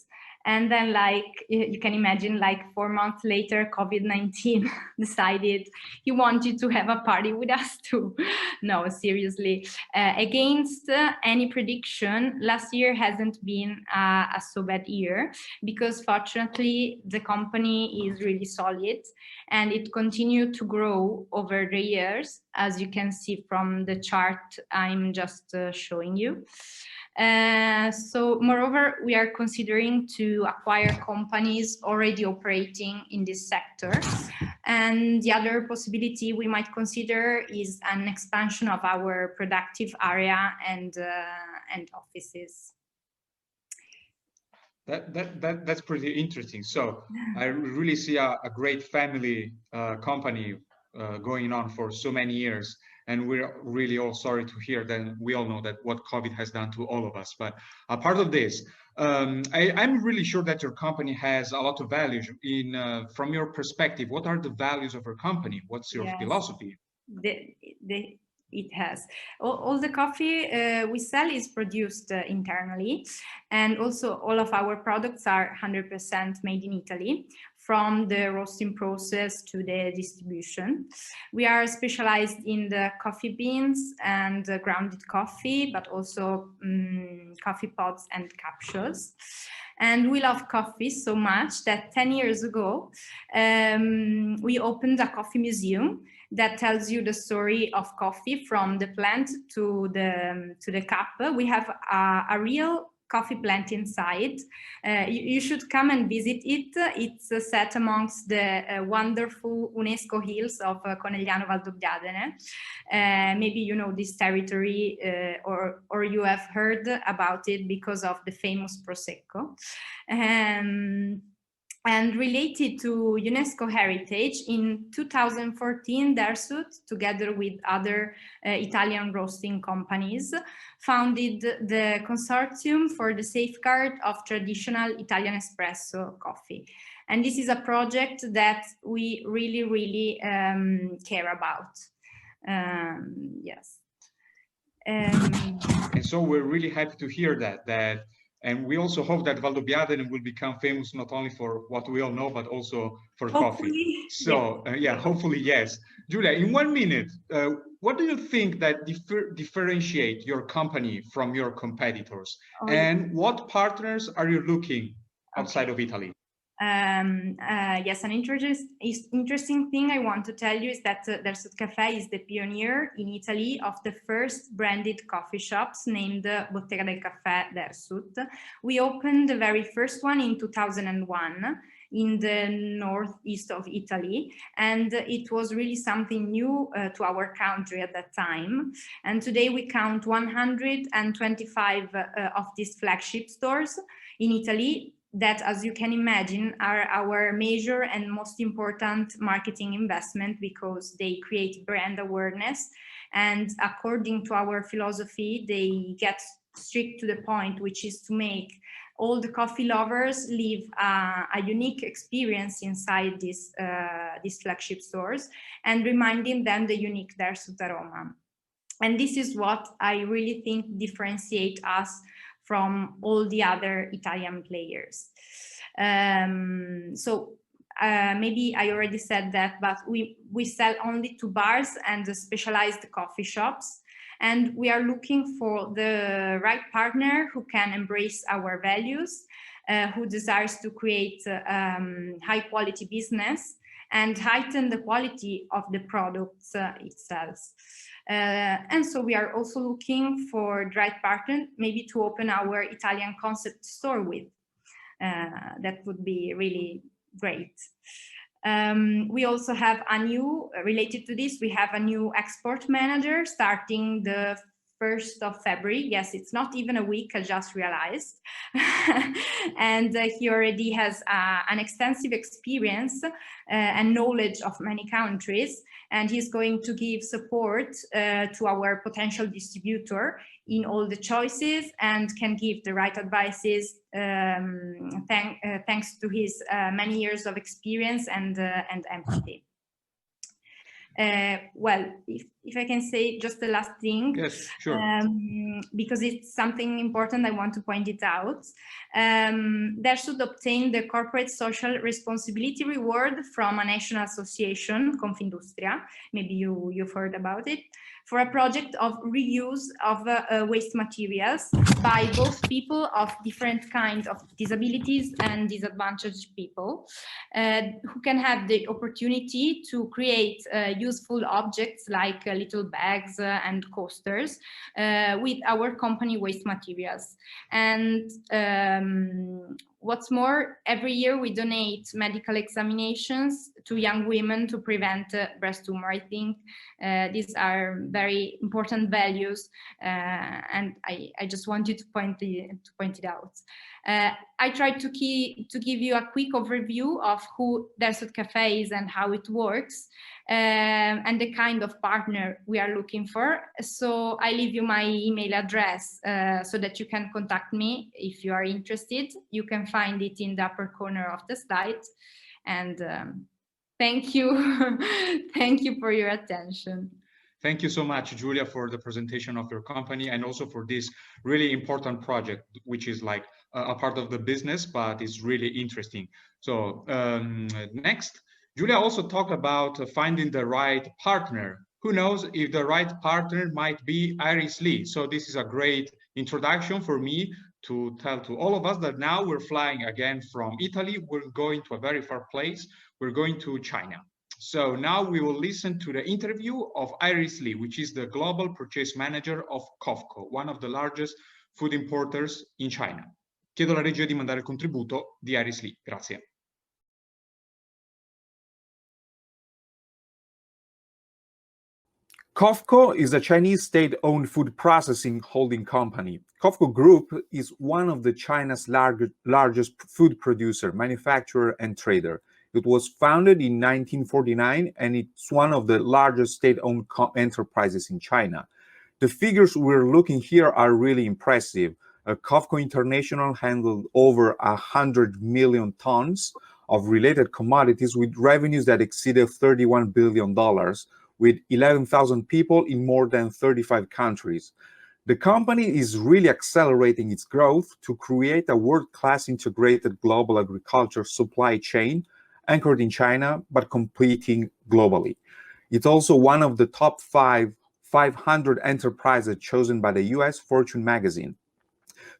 Speaker 7: And then, like you can imagine, like 4 months later, COVID-19 decided he wanted to have a party with us too. No, seriously. Against any prediction, last year hasn't been a so bad year, because fortunately the company is really solid and it continued to grow over the years, as you can see from the chart I'm just showing you. So moreover, we are considering to acquire companies already operating in this sector. And the other possibility we might consider is an expansion of our productive area and offices.
Speaker 1: That's pretty interesting. So I really see a great family company going on for so many years. And we're really all sorry to hear that. We all know that what COVID has done to all of us. But a part of this, I'm really sure that your company has a lot of values. From your perspective, what are the values of your company? What's your philosophy?
Speaker 7: It has. All the coffee we sell is produced internally, and also all of our products are 100% made in Italy, from the roasting process to the distribution. We are specialized in the coffee beans and grounded coffee, but also coffee pods and capsules. And we love coffee so much that 10 years ago, we opened a coffee museum that tells you the story of coffee from the plant to the cup. We have a real coffee plant inside. You should come and visit it. It's set amongst the wonderful UNESCO hills of Conegliano Valdobbiadene. Maybe you know this territory or you have heard about it because of the famous Prosecco. And related to UNESCO heritage, in 2014, Dersut, together with other Italian roasting companies, founded the Consortium for the Safeguard of Traditional Italian Espresso Coffee. And this is a project that we really, really care about. Yes.
Speaker 1: And so we're really happy to hear that. And we also hope that Valdobbiadene will become famous not only for what we all know, but also for coffee. So hopefully, yes. Giulia, in 1 minute, what do you think that differentiate your company from your competitors? And what partners are you looking outside of Italy?
Speaker 7: Yes, an interesting thing I want to tell you is that Dersut Caffè is the pioneer in Italy of the first branded coffee shops named Bottega del Caffè Dersut. We opened the very first one in 2001 in the northeast of Italy, and it was really something new to our country at that time. And today we count 125 of these flagship stores in Italy, that, as you can imagine, are our major and most important marketing investment, because they create brand awareness. And according to our philosophy, they get strict to the point, which is to make all the coffee lovers live a unique experience inside these flagship stores, and reminding them the unique Dersut aroma. And this is what I really think differentiate us from all the other Italian players. Maybe I already said that, but we sell only to bars and specialized coffee shops. And we are looking for the right partner who can embrace our values, who desires to create high quality business and heighten the quality of the products itself. And so we are also looking for the right partner, maybe to open our Italian concept store with. That would be really great. We also have a new, related to this, we have a new export manager starting the 1st of February. Yes, it's not even a week, I just realized. And he already has an extensive experience and knowledge of many countries. And he's going to give support to our potential distributor in all the choices, and can give the right advices thanks to his many years of experience and empathy. Well, if I can say just the last thing.
Speaker 1: Yes, sure.
Speaker 7: Because it's something important, I want to point it out. Dersut obtained the Corporate Social Responsibility Reward from a national association, Confindustria, maybe you've heard about it, for a project of reuse of waste materials by both people of different kinds of disabilities and disadvantaged people, who can have the opportunity to create useful objects like little bags and coasters with our company waste materials. And what's more, every year we donate medical examinations to young women to prevent breast tumor. I think these are very important values, and I just wanted to point it out. I tried to give you a quick overview of who Dersut Caffè is and how it works, and the kind of partner we are looking for. So I leave you my email address so that you can contact me if you are interested. You can find it in the upper corner of the slide. And thank you. Thank you for your attention.
Speaker 1: Thank you so much, Giulia, for the presentation of your company, and also for this really important project, which is like a part of the business, but it's really interesting. So next, Giulia also talked about finding the right partner. Who knows if the right partner might be Iris Lee. So this is a great introduction for me to tell to all of us that now we're flying again from Italy. We're going to a very far place. We're going to China. So now we will listen to the interview of Iris Lee, which is the Global Purchase Manager of Cofco, one of the largest food importers in China. Chiedo alla regia di mandare il contributo di Iris Lee. Grazie.
Speaker 2: Cofco is a Chinese state-owned food processing holding company. Cofco Group is one of China's largest food producer, manufacturer, and trader. It was founded in 1949, and it's one of the largest state-owned enterprises in China. The figures we're looking here are really impressive. Cofco International handled over 100 million tons of related commodities with revenues that exceeded $31 billion, with 11,000 people in more than 35 countries. The company is really accelerating its growth to create a world-class integrated global agriculture supply chain anchored in China, but competing globally. It's also one of the top 500 enterprises chosen by the US Fortune magazine.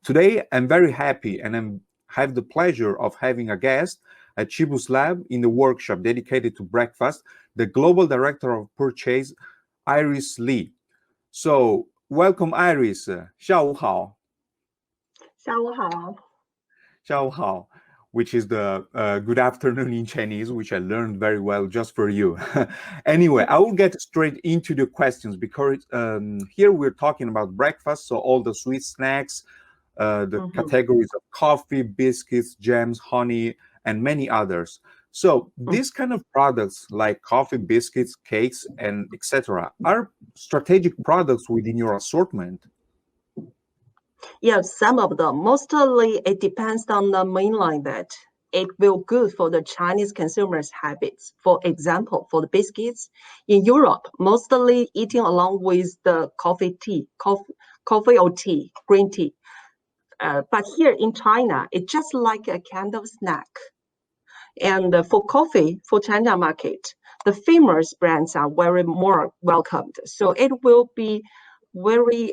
Speaker 2: Today, I'm very happy and I have the pleasure of having a guest at Cibus Lab in the workshop dedicated to breakfast, the Global Director of Purchase, Iris Lee. So, welcome Iris, 下午好.
Speaker 8: 下午好.
Speaker 2: 下午好. Which is the good afternoon in Chinese, which I learned very well just for you. Anyway, I will get straight into the questions because here we're talking about breakfast, so all the sweet snacks, the categories of coffee, biscuits, jams, honey, and many others. So these kind of products like coffee, biscuits, cakes, and etc. are strategic products within your assortment.
Speaker 8: Yes, some of them. Mostly it depends on the mainline that it will good for the Chinese consumers' habits. For example, for the biscuits, in Europe, mostly eating along with the coffee or tea, green tea. But here in China, it's just like a kind of snack. And for coffee, for China market, the famous brands are very more welcomed. So it will be very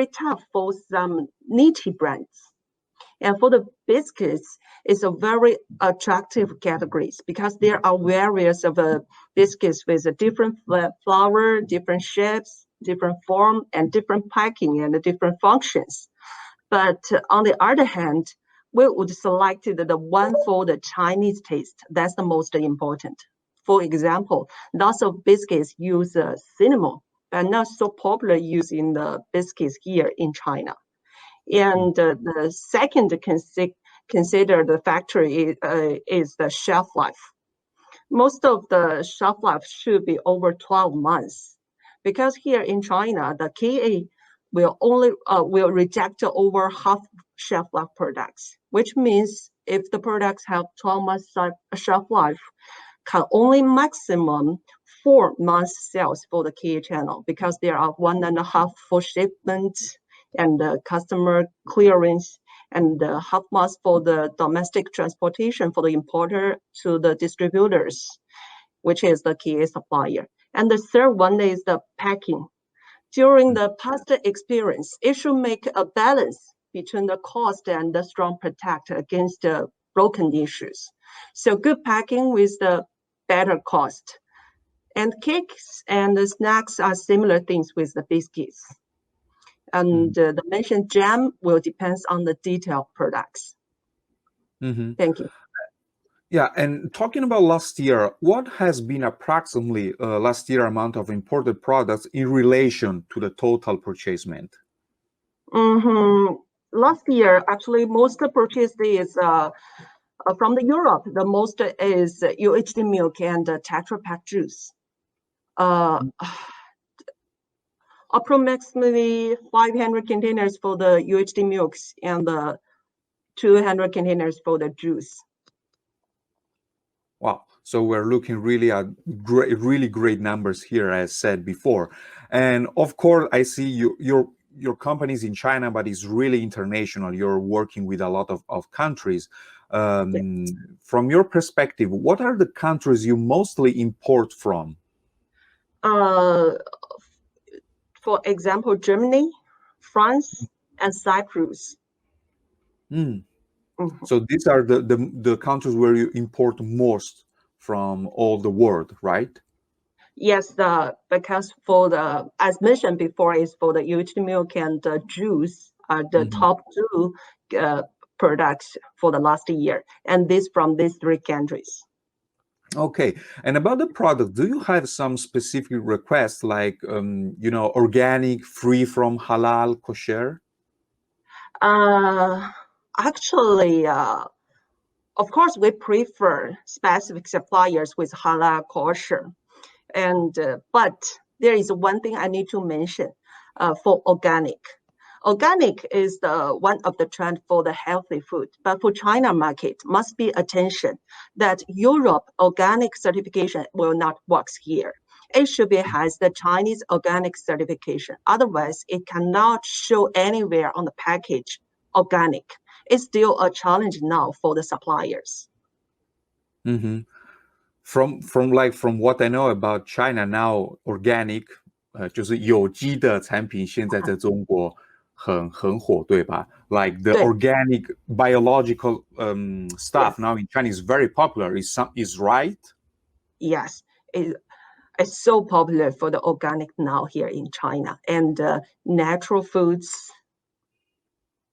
Speaker 8: tough for some niche brands. And for the biscuits, it's a very attractive categories because there are various of biscuits with a different flour, different shapes, different form, and different packing and different functions. But on the other hand, we would select the one for the Chinese taste. That's the most important. For example, lots of biscuits use cinnamon, but not so popular use in the biscuits here in China. And the second consider the factor is the shelf life. Most of the shelf life should be over 12 months, because here in China, the KA will reject over half shelf life products, which means if the products have 12 months shelf life, can only maximum 4 months sales for the KA channel, because there are 1.5 for shipment and customer clearance, and half months for the domestic transportation for the importer to the distributors, which is the KA supplier. And the third one is the packing. During the past experience, it should make a balance between the cost and the strong protect against broken issues. So good packing with the better cost. And cakes and the snacks are similar things with the biscuits. And the mentioned jam will depend on the detailed products. Thank you.
Speaker 2: Yeah, and talking about last year, what has been approximately last year amount of imported products in relation to the total purchasement?
Speaker 8: Last year, actually, most purchase is from the Europe. The most is UHT milk and Tetra Pak juice. Approximately 500 containers for the UHT milks and 200 containers for the juice.
Speaker 2: Wow. So we're looking really at really great numbers here, as said before. And of course, I see your company's in China, but it's really international. You're working with a lot of countries. From your perspective, what are the countries you mostly import from?
Speaker 8: For example, Germany, France, and Cyprus.
Speaker 2: So these are the countries where you import most from all the world, right?
Speaker 8: Yes, because for the, as mentioned before, is for the UHT milk and the juice are the top two products for the last year, and this from these three countries.
Speaker 2: Okay, and about the product, do you have some specific requests like organic, free from halal, kosher?
Speaker 8: Actually, of course, we prefer specific suppliers with halal kosher, and but there is one thing I need to mention for organic. Organic is the one of the trend for the healthy food, but for China market, must be attention that Europe organic certification will not work here. It should be has the Chinese organic certification. Otherwise, it cannot show anywhere on the package organic. It's still a challenge now for the suppliers.
Speaker 2: From what I know about China now, organic 就是有机的产品现在在中国很火，对吧？ Like the organic biological stuff now in China is very popular. Is right?
Speaker 8: Yes, it's so popular for the organic now here in China, and natural foods.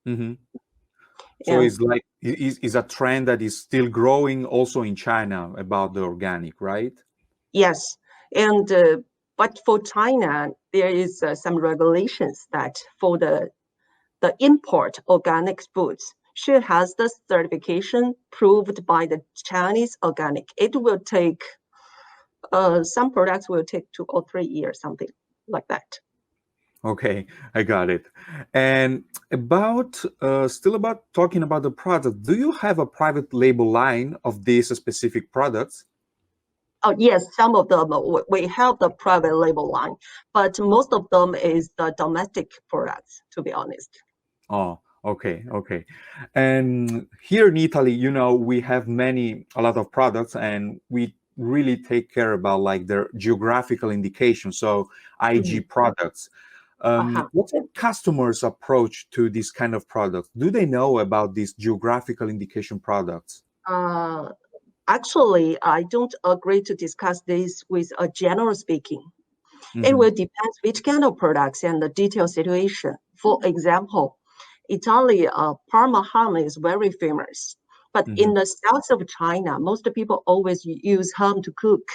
Speaker 2: So it's like is a trend that is still growing also in China about the organic, right?
Speaker 8: Yes, and but for China there is some regulations that for the the import organic foods should have the certification proved by the Chinese organic. It will take, some products will take 2 or 3 years, something like that.
Speaker 2: Okay, I got it. And about still about talking about the product, do you have a private label line of these specific products?
Speaker 8: Oh, yes, some of them we have the private label line, but most of them is the domestic products, to be honest.
Speaker 2: Oh, okay, okay. And here in Italy, you know, we have a lot of products, and we really take care about like their geographical indication, so IG products. What's our customers' approach to this kind of product? Do they know about these geographical indication products?
Speaker 8: Actually, I don't agree to discuss this with a general speaking. It will depend which kind of products and the detailed situation. For example, Italy, Parma ham is very famous. But in the south of China, most people always use ham to cook,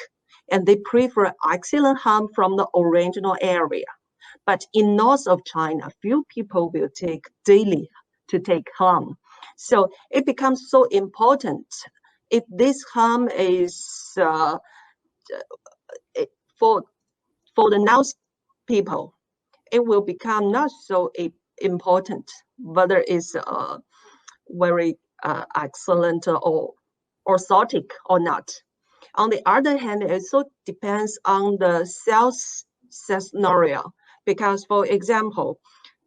Speaker 8: and they prefer excellent ham from the original area. But in north of China, few people will take daily to take ham. So it becomes so important. If this ham is for the north people, it will become not so important whether it's very excellent or exotic or not. On the other hand, it also depends on the sales scenario, because, for example,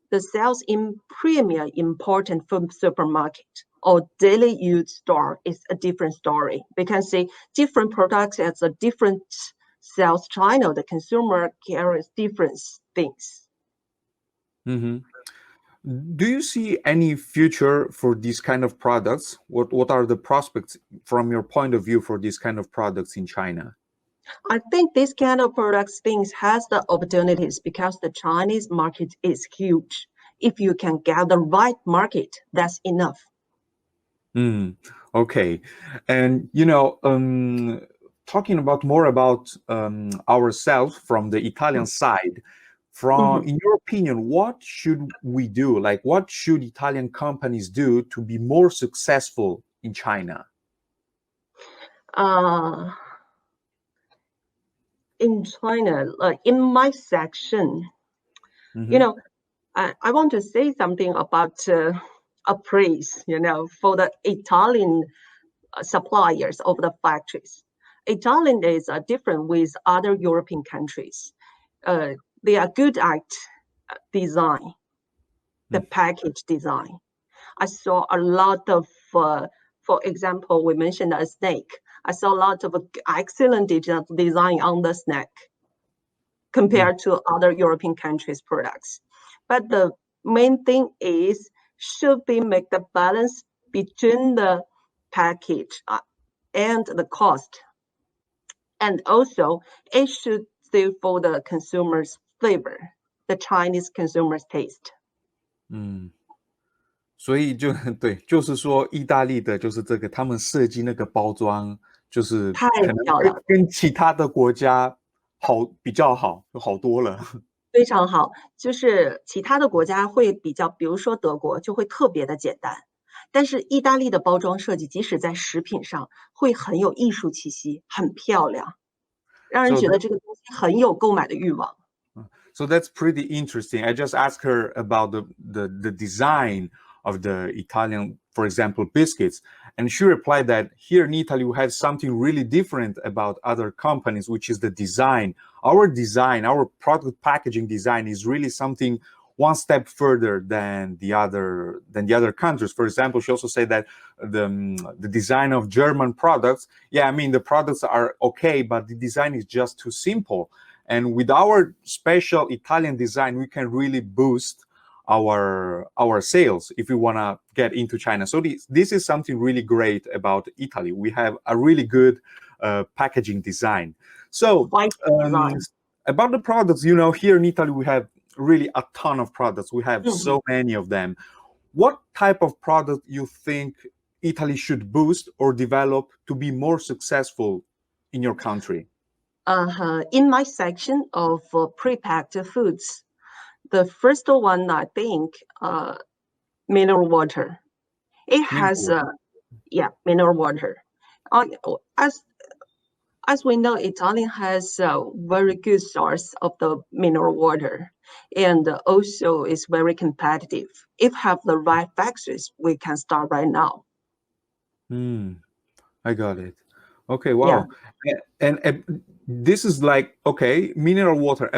Speaker 8: the sales in premium important food supermarket or daily use store is a different story. Because the different products has a different sales channel. The consumer carries different things.
Speaker 2: Do you see any future for these kind of products? What are the prospects from your point of view for these kind of products in China?
Speaker 8: I think this kind of products things has the opportunities because the Chinese market is huge. If you can get the right market, that's enough.
Speaker 2: Okay. And you know, talking about more about ourselves from the Italian side, in your opinion, what should we do? Like, what should Italian companies do to be more successful in China?
Speaker 8: In China, in my section, you know, I want to say something about a praise, you know, for the Italian suppliers of the factories. Italian is different with other European countries. They are good at design, the package design. I saw a lot of, for example, we mentioned a snake. I saw a lot of excellent design on the snack compared to other European countries' products. But the main thing is, should we make the balance between the package and the cost? And also, it should suit for the consumer's flavor, the Chinese consumer's taste.
Speaker 2: 所以对，就是说意大利的就是这个，他们设计那个包装，就是
Speaker 8: 太
Speaker 2: 可能
Speaker 8: 漂亮了，
Speaker 2: 跟其他的国家比较好多了。
Speaker 8: 非常好。就是其他的国家会比较，比如说德国就会特别的简单，但是意大利的包装设计，即使在食品上会很有艺术气息，很漂亮，让人觉得这个东西很有购买的欲望。
Speaker 2: So that's pretty interesting. I just asked her about the design of the Italian, for example, biscuits. And she replied that here in Italy, we have something really different about other companies, which is the design. Our product packaging design is really something one step further than the other countries. For example, she also said that the design of German products, yeah, I mean, the products are okay, but the design is just too simple. And with our special Italian design, we can really boost our sales if we want to get into China. So this is something really great about Italy. We have a really good packaging design. So about the products, you know, here in Italy, we have really a ton of products. We have so many of them. What type of product you think Italy should boost or develop to be more successful in your country?
Speaker 8: In my section of prepacked foods, the first one, I think, mineral water. It has, mineral water. As we know, Italy has a very good source of the mineral water, and also is very competitive. If have the right factories, we can start right now.
Speaker 2: I got it. Okay, wow. Yeah. And this is like, okay, mineral water.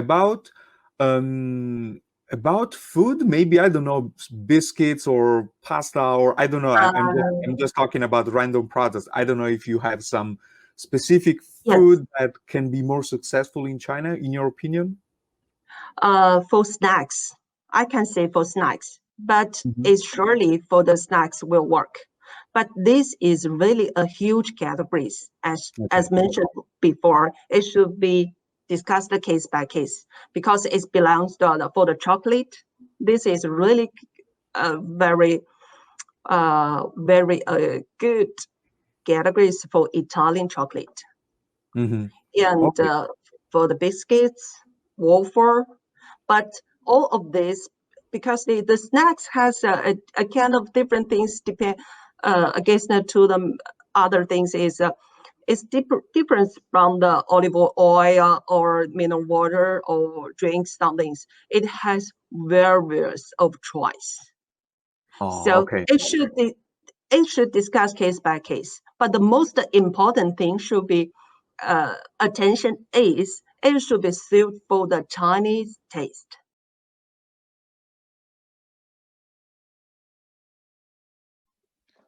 Speaker 2: About food, maybe, I don't know, biscuits or pasta, or I don't know. I'm just talking about random products. I don't know if you have some specific food that can be more successful in China, in your opinion?
Speaker 8: For snacks, I can say for snacks, but it's surely for the snacks will work. But this is really a huge category. As mentioned before, it should be discussed case by case, because it belongs to for the chocolate. This is really very good categories for Italian chocolate. And for the biscuits, waffle, but all of this, because the snacks has a kind of different things depend against to the other things is it's different from the olive oil or mineral water or drinks, some things. It has various of choice. It should discuss case by case. But the most important thing should be attention is it should be suited for the Chinese taste.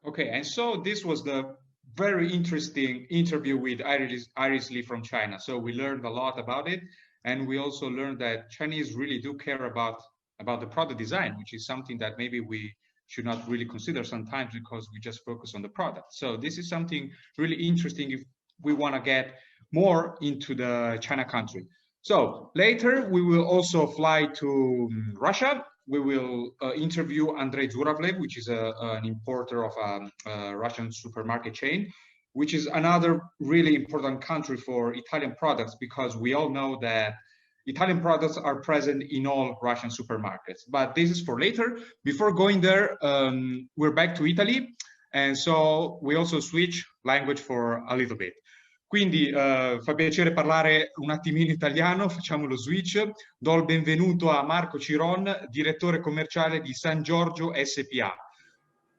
Speaker 1: Okay, and so this was the very interesting interview with Iris Lee from China. So we learned a lot about it, and we also learned that Chinese really do care about the product design, which is something that maybe we should not really consider sometimes because we just focus on the product. So this is something really interesting if we want to get more into the China country. So later we will also fly to Russia. We will interview Andrei Zuravlev, which is an importer of a Russian supermarket chain, which is another really important country for Italian products, because we all know that Italian products are present in all Russian supermarkets. But this is for later. Before going there, we're back to Italy, and so we also switch language for a little bit. Quindi fa piacere parlare un attimino italiano, facciamo lo switch. Do il benvenuto a Marco Ciron, direttore commerciale di San Giorgio SPA.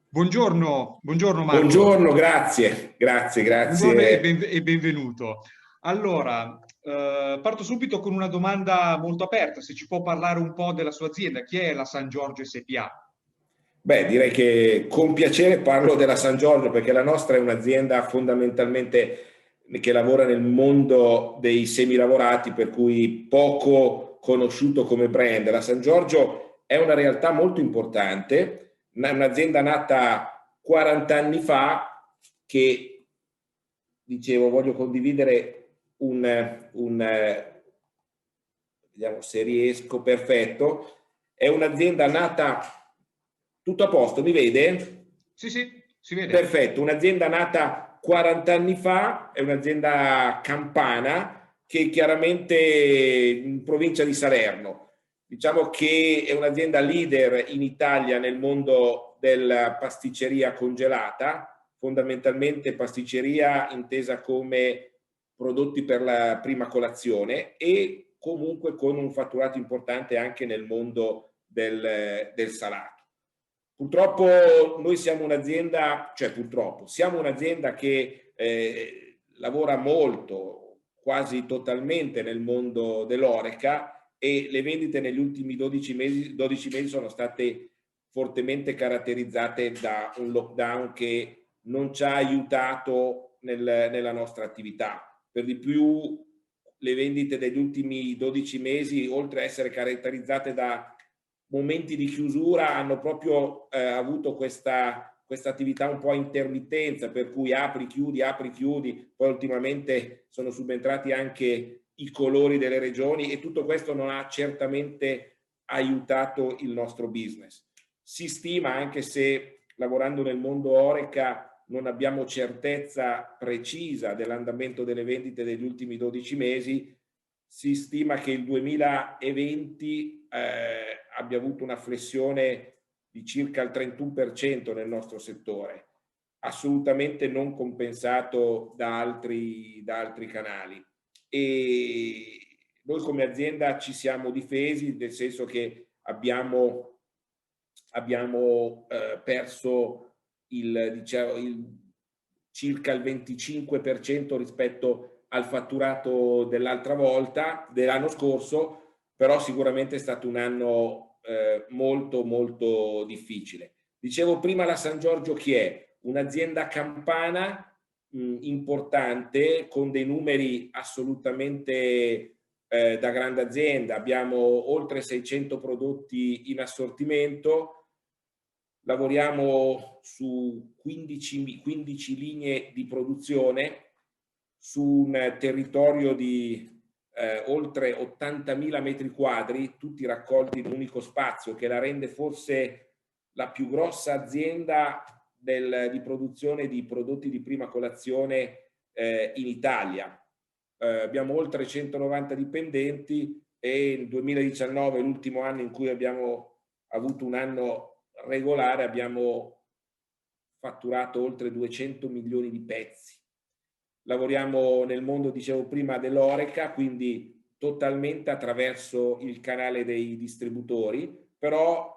Speaker 1: Buongiorno Marco.
Speaker 9: Buongiorno, grazie.
Speaker 1: Buongiorno e benvenuto. Allora, parto subito con una domanda molto aperta, se ci può parlare un po' della sua azienda. Chi è la San Giorgio SPA?
Speaker 9: Beh, direi che con piacere parlo della San Giorgio, perché la nostra è un'azienda fondamentalmente che lavora nel mondo dei semilavorati, per cui poco conosciuto come brand. La San Giorgio è una realtà molto importante, un'azienda nata 40 anni fa che, dicevo, voglio condividere vediamo se riesco, perfetto. È un'azienda nata, tutto a posto, mi vede?
Speaker 1: Sì, si vede.
Speaker 9: Perfetto, un'azienda nata 40 anni fa, è un'azienda campana che chiaramente in provincia di Salerno. Diciamo che è un'azienda leader in Italia nel mondo della pasticceria congelata, fondamentalmente pasticceria intesa come prodotti per la prima colazione, e comunque con un fatturato importante anche nel mondo del salato. Purtroppo noi siamo un'azienda, siamo un'azienda che lavora molto, quasi totalmente nel mondo dell'Horeca, e le vendite negli ultimi 12 mesi sono state fortemente caratterizzate da un lockdown che non ci ha aiutato nella nostra attività. Per di più le vendite degli ultimi 12 mesi, oltre a essere caratterizzate da momenti di chiusura, hanno proprio avuto questa attività un po' a intermittenza, per cui apri, chiudi, poi ultimamente sono subentrati anche i colori delle regioni, e tutto questo non ha certamente aiutato il nostro business. Si stima, anche se lavorando nel mondo Horeca non abbiamo certezza precisa dell'andamento delle vendite degli ultimi 12 mesi, si stima che il 2020 abbia avuto una flessione di circa il 31% nel nostro settore, assolutamente non compensato da altri canali. E noi come azienda ci siamo difesi, nel senso che abbiamo perso circa il 25% rispetto al fatturato dell'altra volta, dell'anno scorso, però sicuramente è stato un anno molto molto difficile. Dicevo prima, la San Giorgio chi è? Un'azienda campana importante, con dei numeri assolutamente da grande azienda. Abbiamo oltre 600 prodotti in assortimento, lavoriamo su 15 linee di produzione su un territorio di oltre 80.000 metri quadri, tutti raccolti in un unico spazio, che la rende forse la più grossa azienda di produzione di prodotti di prima colazione in Italia. Abbiamo oltre 190 dipendenti e il 2019, l'ultimo anno in cui abbiamo avuto un anno regolare, abbiamo fatturato oltre 200 milioni di pezzi. Lavoriamo nel mondo, dicevo prima, dell'oreca, quindi totalmente attraverso il canale dei distributori, però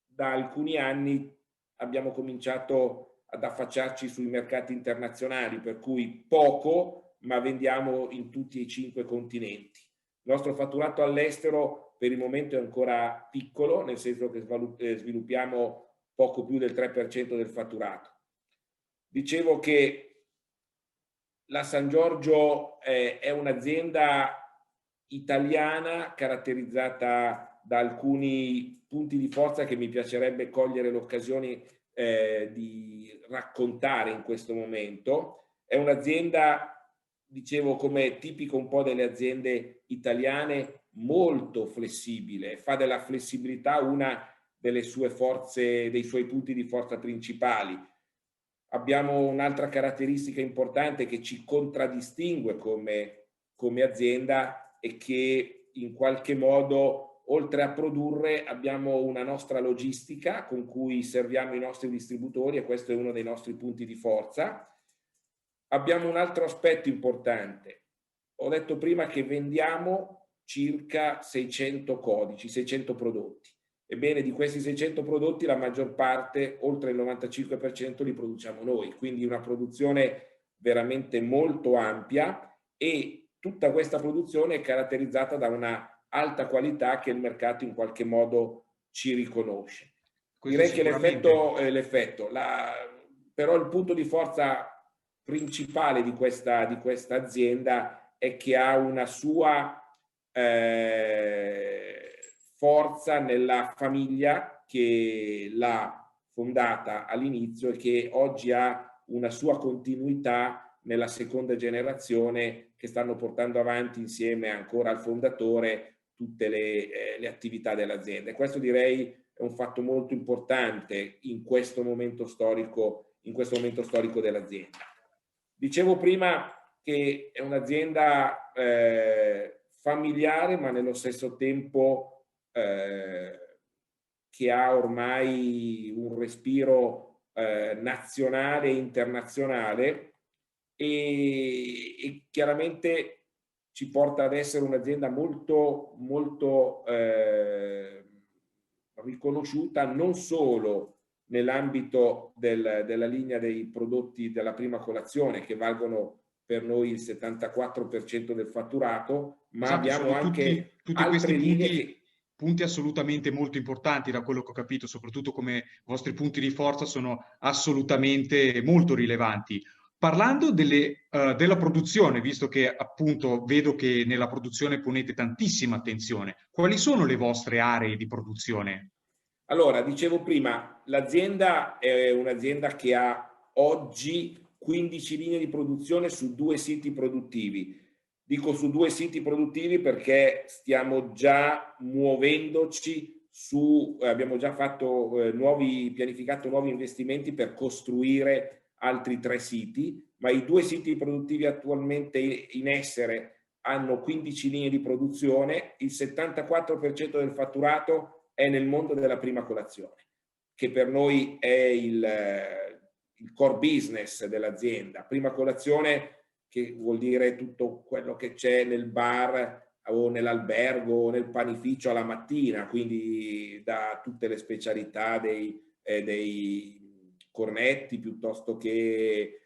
Speaker 9: da alcuni anni abbiamo cominciato ad affacciarci sui mercati internazionali, per cui poco, ma vendiamo in tutti e 5 continenti. Il nostro fatturato all'estero per il momento è ancora piccolo, nel senso che sviluppiamo poco più del 3% del fatturato. Dicevo che la San Giorgio è un'azienda italiana caratterizzata da alcuni punti di forza che mi piacerebbe cogliere l'occasione di raccontare in questo momento. È un'azienda, dicevo, come tipico un po' delle aziende italiane, molto flessibile, fa della flessibilità una delle sue forze, dei suoi punti di forza principali. Abbiamo un'altra caratteristica importante che ci contraddistingue come azienda e che in qualche modo, oltre a produrre, abbiamo una nostra logistica con cui serviamo i nostri distributori, e questo è uno dei nostri punti di forza. Abbiamo un altro aspetto importante. Ho detto prima che vendiamo circa 600 codici, 600 prodotti. Ebbene, di questi 600 prodotti la maggior parte, oltre il 95%, li produciamo noi, quindi una produzione veramente molto ampia, e tutta questa produzione è caratterizzata da una alta qualità che il mercato in qualche modo ci riconosce. Direi che però il punto di forza principale di questa azienda è che ha una sua forza nella famiglia che l'ha fondata all'inizio e che oggi ha una sua continuità nella seconda generazione, che stanno portando avanti insieme ancora al fondatore tutte le attività dell'azienda. E questo, direi, è un fatto molto importante in questo momento storico dell'azienda. Dicevo prima che è un'azienda familiare, ma nello stesso tempo che ha ormai un respiro nazionale e internazionale, e chiaramente ci porta ad essere un'azienda molto molto riconosciuta non solo nell'ambito della linea dei prodotti della prima colazione, che valgono per noi il 74% del fatturato, ma abbiamo anche
Speaker 1: tutti
Speaker 9: altre
Speaker 1: questi
Speaker 9: linee
Speaker 1: punti assolutamente molto importanti, da quello che ho capito, soprattutto come vostri punti di forza sono assolutamente molto rilevanti. Parlando della produzione, visto che appunto vedo che nella produzione ponete tantissima attenzione, quali sono le vostre aree di produzione?
Speaker 9: Allora, dicevo prima, l'azienda è un'azienda che ha oggi 15 linee di produzione su 2 siti produttivi. Dico su 2 siti produttivi perché stiamo già muovendoci abbiamo già fatto pianificato nuovi investimenti per costruire altri 3 siti, ma i 2 siti produttivi attualmente in essere hanno 15 linee di produzione, il 74% del fatturato è nel mondo della prima colazione, che per noi è il core business dell'azienda. Prima colazione, che vuol dire tutto quello che c'è nel bar o nell'albergo o nel panificio alla mattina, quindi da tutte le specialità dei cornetti piuttosto che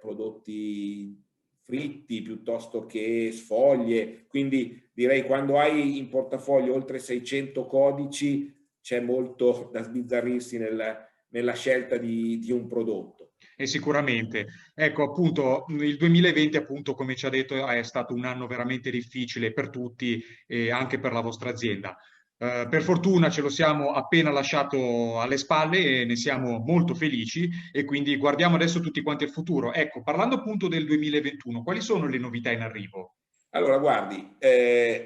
Speaker 9: prodotti fritti, piuttosto che sfoglie. Quindi direi, quando hai in portafoglio oltre 600 codici, c'è molto da sbizzarrirsi nella scelta di un prodotto.
Speaker 1: E sicuramente, ecco, appunto, il 2020, appunto, come ci ha detto, è stato un anno veramente difficile per tutti e anche per la vostra azienda. Per fortuna ce lo siamo appena lasciato alle spalle e ne siamo molto felici, e quindi guardiamo adesso tutti quanti al futuro. Ecco, parlando appunto del 2021, quali sono le novità in arrivo?
Speaker 9: Allora, guardi,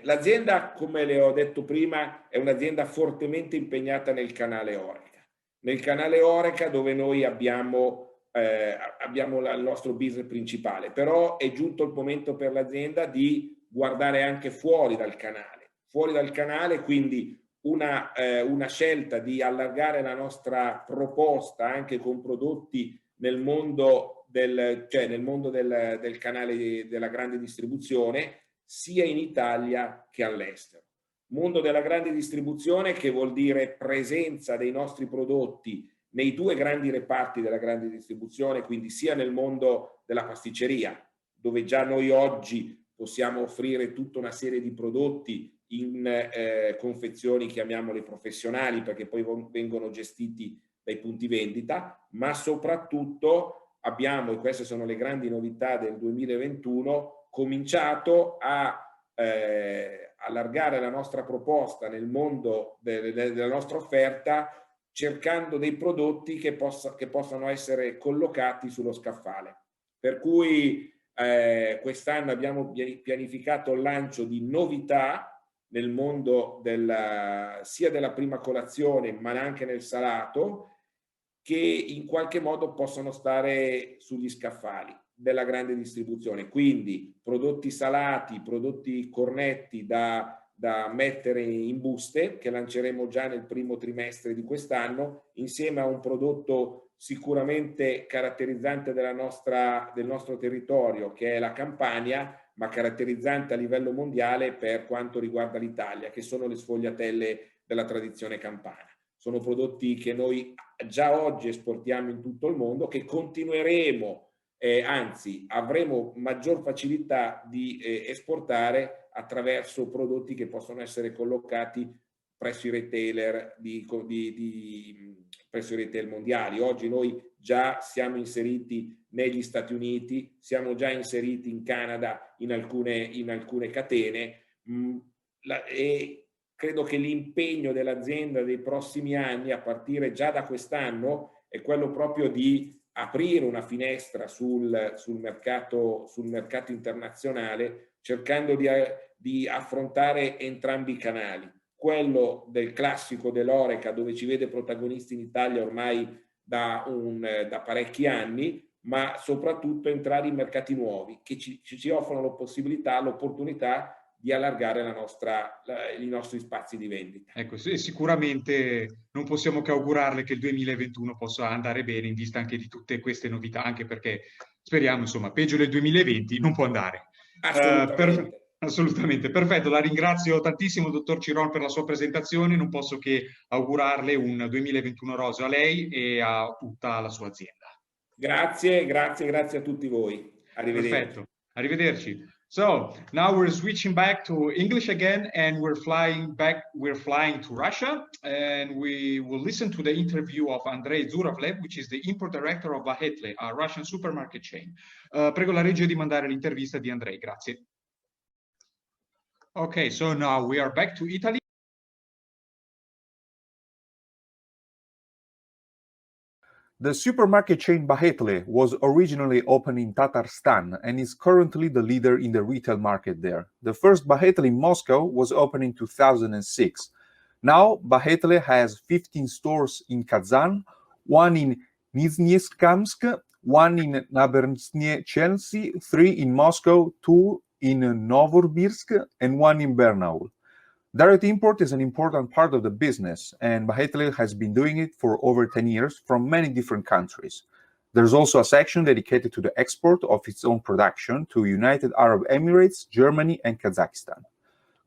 Speaker 9: l'azienda, come le ho detto prima, è un'azienda fortemente impegnata nel canale Horeca. Nel canale Horeca, dove noi abbiamo il nostro business principale, però è giunto il momento per l'azienda di guardare anche fuori dal canale, quindi una scelta di allargare la nostra proposta anche con prodotti nel mondo del canale della grande distribuzione, sia in Italia che all'estero. Mondo della grande distribuzione, che vuol dire presenza dei nostri prodotti nei due grandi reparti della grande distribuzione, quindi sia nel mondo della pasticceria, dove già noi oggi possiamo offrire tutta una serie di prodotti in confezioni, chiamiamole professionali, perché poi vengono gestiti dai punti vendita, ma soprattutto abbiamo, e queste sono le grandi novità del 2021, cominciato a allargare la nostra proposta nel mondo della nostra offerta, cercando dei prodotti che possano essere collocati sullo scaffale. Per cui quest'anno abbiamo pianificato il lancio di novità nel mondo sia della prima colazione, ma anche nel salato, che in qualche modo possono stare sugli scaffali della grande distribuzione. Quindi prodotti salati, prodotti cornetti da mettere in buste, che lanceremo già nel primo trimestre di quest'anno, insieme a un prodotto sicuramente caratterizzante del nostro territorio, che è la Campania, ma caratterizzante a livello mondiale per quanto riguarda l'Italia, che sono le sfogliatelle della tradizione campana. Sono prodotti che noi già oggi esportiamo in tutto il mondo, che continueremo, anzi avremo maggior facilità di esportare attraverso prodotti che possono essere collocati presso i retailer presso i retail mondiali. Oggi noi già siamo inseriti negli Stati Uniti, siamo già inseriti in Canada in alcune catene, e credo che l'impegno dell'azienda dei prossimi anni, a partire già da quest'anno, è quello proprio di aprire una finestra sul mercato internazionale, cercando di affrontare entrambi i canali. Quello del classico dell'Horeca, dove ci vede protagonisti in Italia ormai da parecchi anni, ma soprattutto entrare in mercati nuovi che ci offrono l'opportunità di allargare i nostri spazi di vendita.
Speaker 1: Ecco, sicuramente non possiamo che augurarle che il 2021 possa andare bene, in vista anche di tutte queste novità, anche perché speriamo, insomma, peggio del 2020 non può andare. Assolutamente, perfetto. La ringrazio tantissimo, dottor Ciron, per la sua presentazione. Non posso che augurarle un 2021 roseo a lei e a tutta la sua azienda.
Speaker 9: Grazie a tutti voi. Arrivederci.
Speaker 1: Perfetto, arrivederci. So now we're switching back to English again, and we're flying to Russia, and we will listen to the interview of Andrei Zuravlev, which is the import director of Bahetle, a Russian supermarket chain. Prego la regia di mandare l'intervista di Andrei, grazie. Okay, so now we are back to Italy.
Speaker 2: The supermarket chain Bahetle was originally opened in Tatarstan and is currently the leader in the retail market there. The first Bahetle in Moscow was opened in 2006. Now, Bahetle has 15 stores in Kazan, one in Nizhnekamsk, one in Naberezhnye Chelsea, 3 in Moscow, 2 in Novosibirsk and one in Barnaul. Direct import is an important part of the business, and Bahetle has been doing it for over 10 years from many different countries. There's also a section dedicated to the export of its own production to United Arab Emirates, Germany, and Kazakhstan.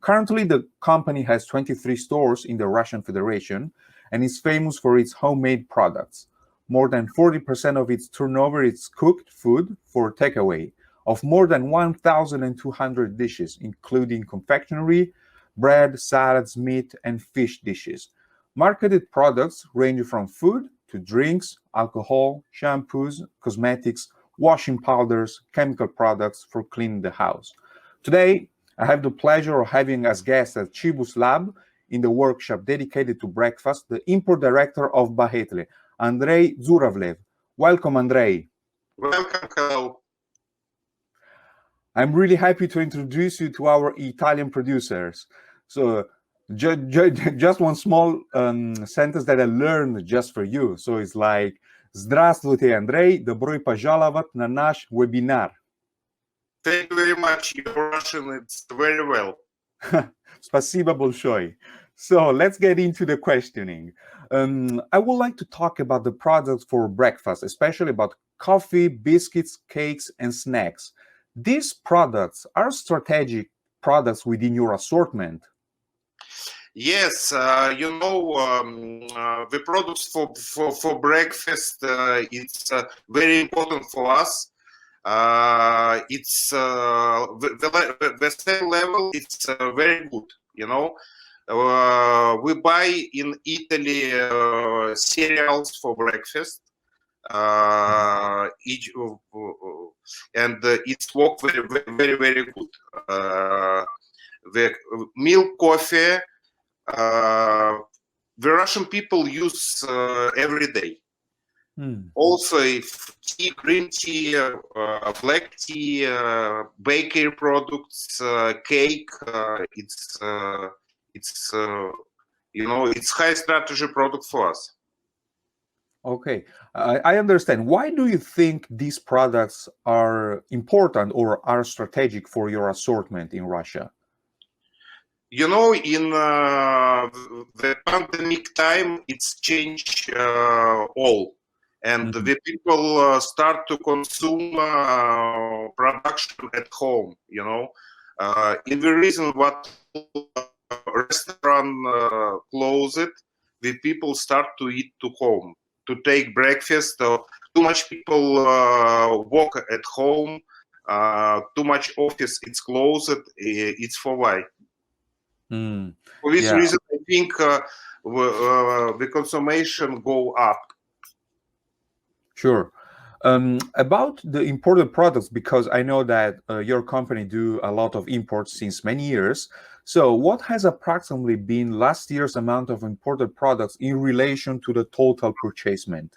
Speaker 2: Currently, the company has 23 stores in the Russian Federation and is famous for its homemade products. More than 40% of its turnover is cooked food for takeaway, of more than 1,200 dishes, including confectionery, bread, salads, meat, and fish dishes. Marketed products range from food to drinks, alcohol, shampoos, cosmetics, washing powders, chemical products for cleaning the house. Today, I have the pleasure of having as guest at Cibus Lab in the workshop dedicated to breakfast, the import director of Bahetle, Andrei Zuravlev. Welcome, Andrei.
Speaker 10: Welcome, hello.
Speaker 2: I'm really happy to introduce you to our Italian producers. So just one small sentence that I learned just for you. So it's like, Здравствуйте, Андрей, добро пожаловать на наш webinar.
Speaker 10: Thank you very much. Your Russian is very well.
Speaker 2: Спасибо большое. So let's get into the questioning. I would like to talk about the products for breakfast, especially about coffee, biscuits, cakes, and snacks. These products are strategic products within your assortment.
Speaker 10: Yes, the products for breakfast, it's very important for us. It's the same level, it's very good, we buy in Italy cereals for breakfast, and it's work very, very, very good. The milk coffee, the Russian people use every day. Also, tea, green tea, black tea, bakery products, cake. It's high strategy product for us.
Speaker 2: Okay, I understand. Why do you think these products are important or are strategic for your assortment in Russia?
Speaker 10: In the pandemic time, it's changed all. And the people start to consume production at home, In the reason what restaurant closed, the people start to eat to home, to take breakfast. Too much people work at home, too much office, it's closed, it's for why. For this reason, I think the consumption go up.
Speaker 2: Sure. About the imported products, because I know that your company do a lot of imports since many years. So what has approximately been last year's amount of imported products in relation to the total purchasement?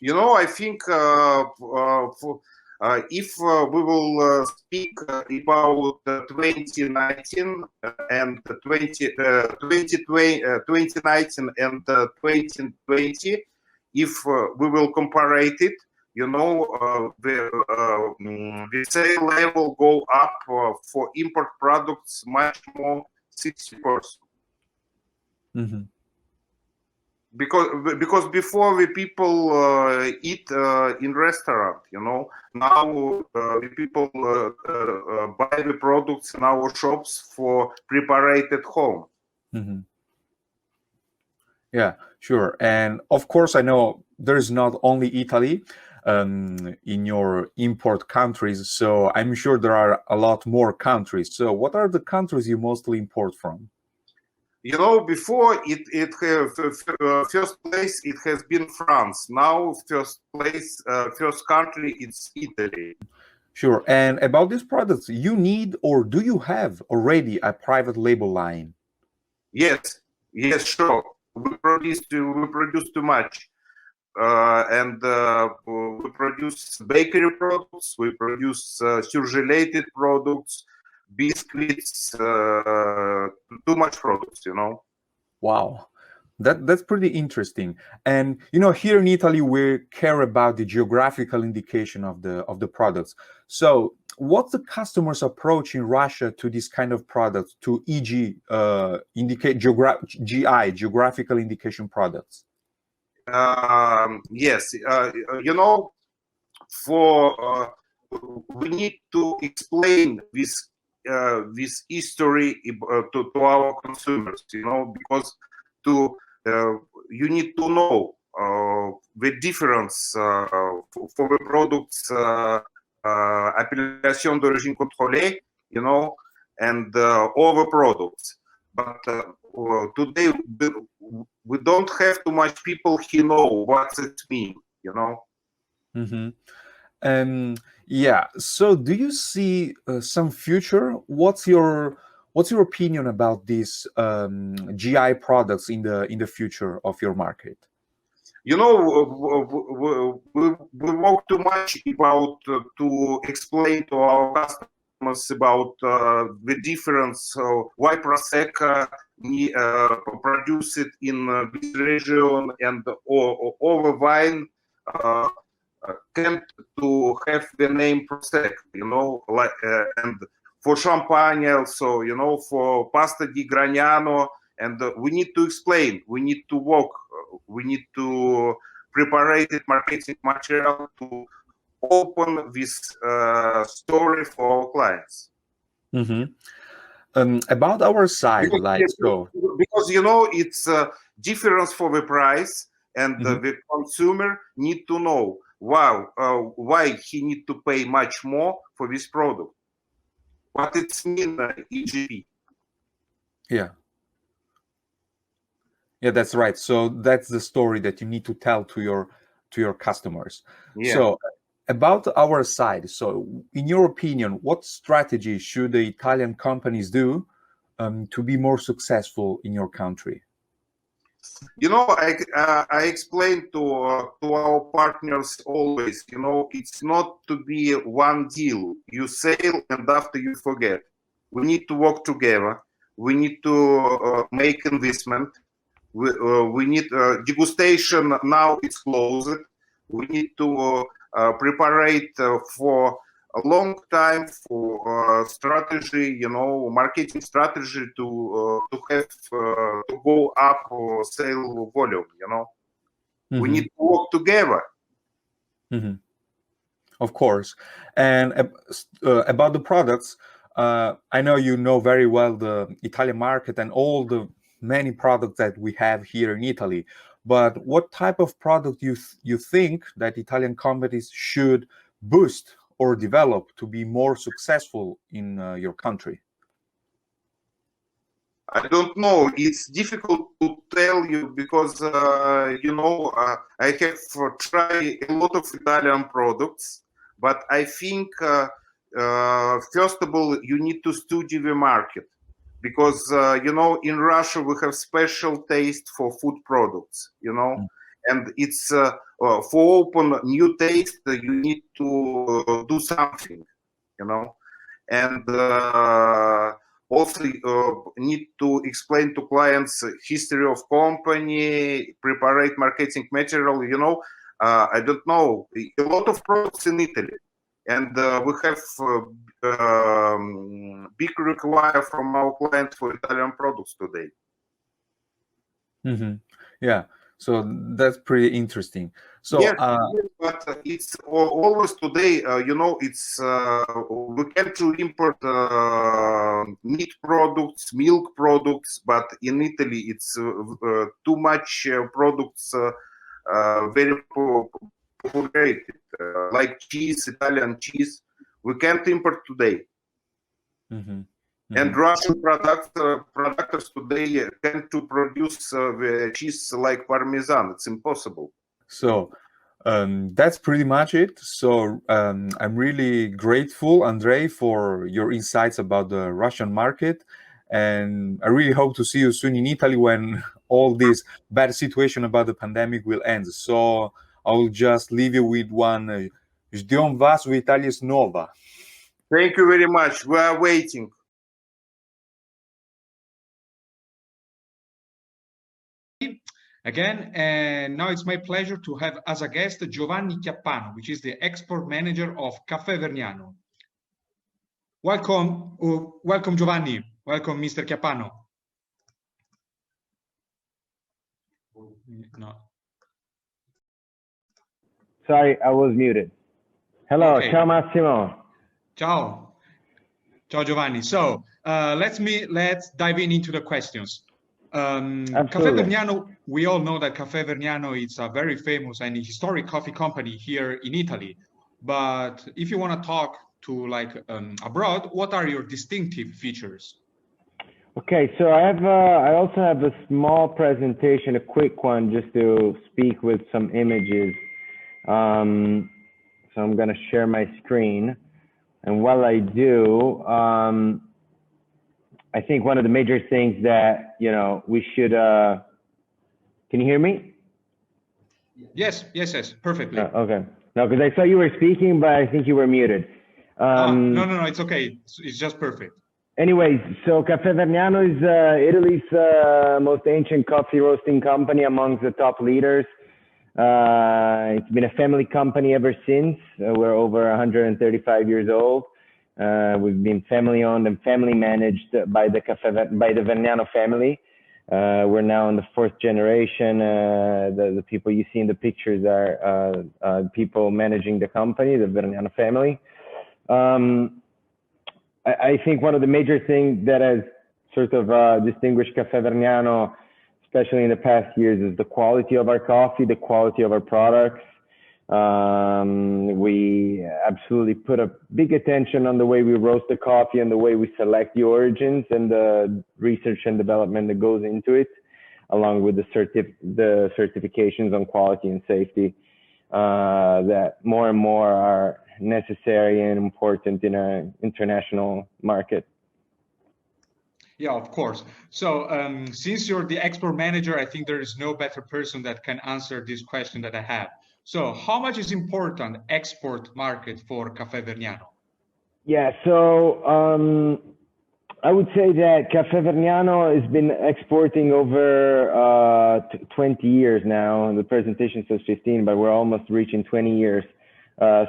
Speaker 10: I think if we will speak about 2019 and 2019 and 2020, if we will compare it, the sale level go up for import products much more 60%. Because before the people eat in restaurant, now the people buy the products in our shops for prepared at home.
Speaker 2: Yeah, sure. And of course, I know there is not only Italy in your import countries, so I'm sure there are a lot more countries. So what are the countries you mostly import from?
Speaker 10: Before first place it has been France. Now first country it's Italy.
Speaker 2: Sure. And about these products, you need or do you have already a private label line?
Speaker 10: Yes, sure. We produce too much, and we produce bakery products. We produce surgelated products, biscuits, too much products,
Speaker 2: Wow, That's pretty interesting. And you know, here in Italy, we care about the geographical indication of the products. So, what's the customer's approach in Russia to this kind of products, to e.g., indicate GI, geographical indication products?
Speaker 10: Yes, you know, for we need to explain this history to our consumers, you know, because you need to know the difference for the products appellation d'origine contrôlée, you know, and other products. But today we don't have too much people who know what it means, you know.
Speaker 2: Mm-hmm. Yeah. So, do you see some future? What's your opinion about these GI products in the future of your market?
Speaker 10: You know, we work too much about to explain to our customers about the difference. Why Prosecco produce it in this region and over wine tend to have the name Prosecco, you know, like and for champagne also, you know, for pasta di Gragnano, and we need to explain, we need to work, we need to prepare it marketing material to open this story for our clients.
Speaker 2: About our side,
Speaker 10: because you know, it's a difference for the price, and the consumer need to know why he need to pay much more for this product, what it's mean EGP.
Speaker 2: Yeah, that's right. So that's the story that you need to tell to your customers.
Speaker 10: Yeah.
Speaker 2: So about our side, so in your opinion, what strategy should the Italian companies do to be more successful in your country?
Speaker 10: You know, I explain to our partners always, you know, it's not to be one deal. You sell and after you forget. We need to work together. We need to make investment. We need degustation. Now it's closed. We need to prepare it for a long time for strategy, you know, marketing strategy to have to go up sale volume, you know. We need to work together.
Speaker 2: Of course. And about the products, I know you know very well the Italian market and all the many products that we have here in Italy. But what type of product you think that Italian companies should boost or develop to be more successful in your country?
Speaker 10: I don't know. It's difficult to tell you because, you know, I have tried a lot of Italian products, but I think, first of all, you need to study the market because, you know, in Russia, we have special taste for food products, you know, and it's for open new taste, you need to do something, you know, and also need to explain to clients history of company, prepare marketing material, you know. I don't know, a lot of products in Italy, and we have big require from our clients for Italian products today.
Speaker 2: Yeah, so that's pretty interesting. So
Speaker 10: yes, but it's always today, you know, it's we can to import meat products, milk products, but in Italy it's too much products very populated, like cheese, Italian cheese. We can't import today. And Russian producers today tend to produce the cheese like Parmesan. It's impossible.
Speaker 2: So that's pretty much it. So I'm really grateful, Andrei, for your insights about the Russian market. And I really hope to see you soon in Italy when all this bad situation about the pandemic will end. So I will just leave you with one. Ждем вас в Италии снова.
Speaker 10: Thank you very much. We are waiting.
Speaker 1: again. And now it's my pleasure to have as a guest Giovanni Chiappano, which is the export manager of Caffè Vergnano. Welcome, welcome Giovanni. Welcome, Mr. Chiappano. No.
Speaker 11: Sorry, I was muted. Hello,
Speaker 1: Okay.
Speaker 11: ciao Massimo.
Speaker 1: Ciao. Ciao Giovanni. So let's dive into the questions. Caffè Vergnano, we all know that Caffè Vergnano is a very famous and historic coffee company here in Italy. But if you want to talk to abroad, what are your distinctive features?
Speaker 11: Okay, so I also have a small presentation, a quick one, just to speak with some images. So I'm going to share my screen, and while I do, I think one of the major things that we should. Can you hear me?
Speaker 1: Yes, perfectly.
Speaker 11: Okay. No, because I saw you were speaking, but I think you were muted.
Speaker 1: No, it's okay. It's just perfect.
Speaker 11: Anyways, so Caffè Vergnano is Italy's most ancient coffee roasting company amongst the top leaders. It's been a family company ever since. We're over 135 years old. We've been family owned and family managed by the Vergnano family. We're now in the fourth generation. The people you see in the pictures are people managing the company, the Vergnano family. I think one of the major things that has sort of distinguished Caffè Vergnano, especially in the past years, is the quality of our coffee, the quality of our products. We absolutely put a big attention on the way we roast the coffee and the way we select the origins and the research and development that goes into it, along with the certifications on quality and safety that more and more are necessary and important in an international market.
Speaker 1: Yeah, of course. So since you're the export manager, I think there is no better person that can answer this question that I have. So how much is important export market for Caffè Vergnano?
Speaker 11: Yeah, so I would say that Caffè Vergnano has been exporting over 20 years now. The presentation says 15, but we're almost reaching 20 years.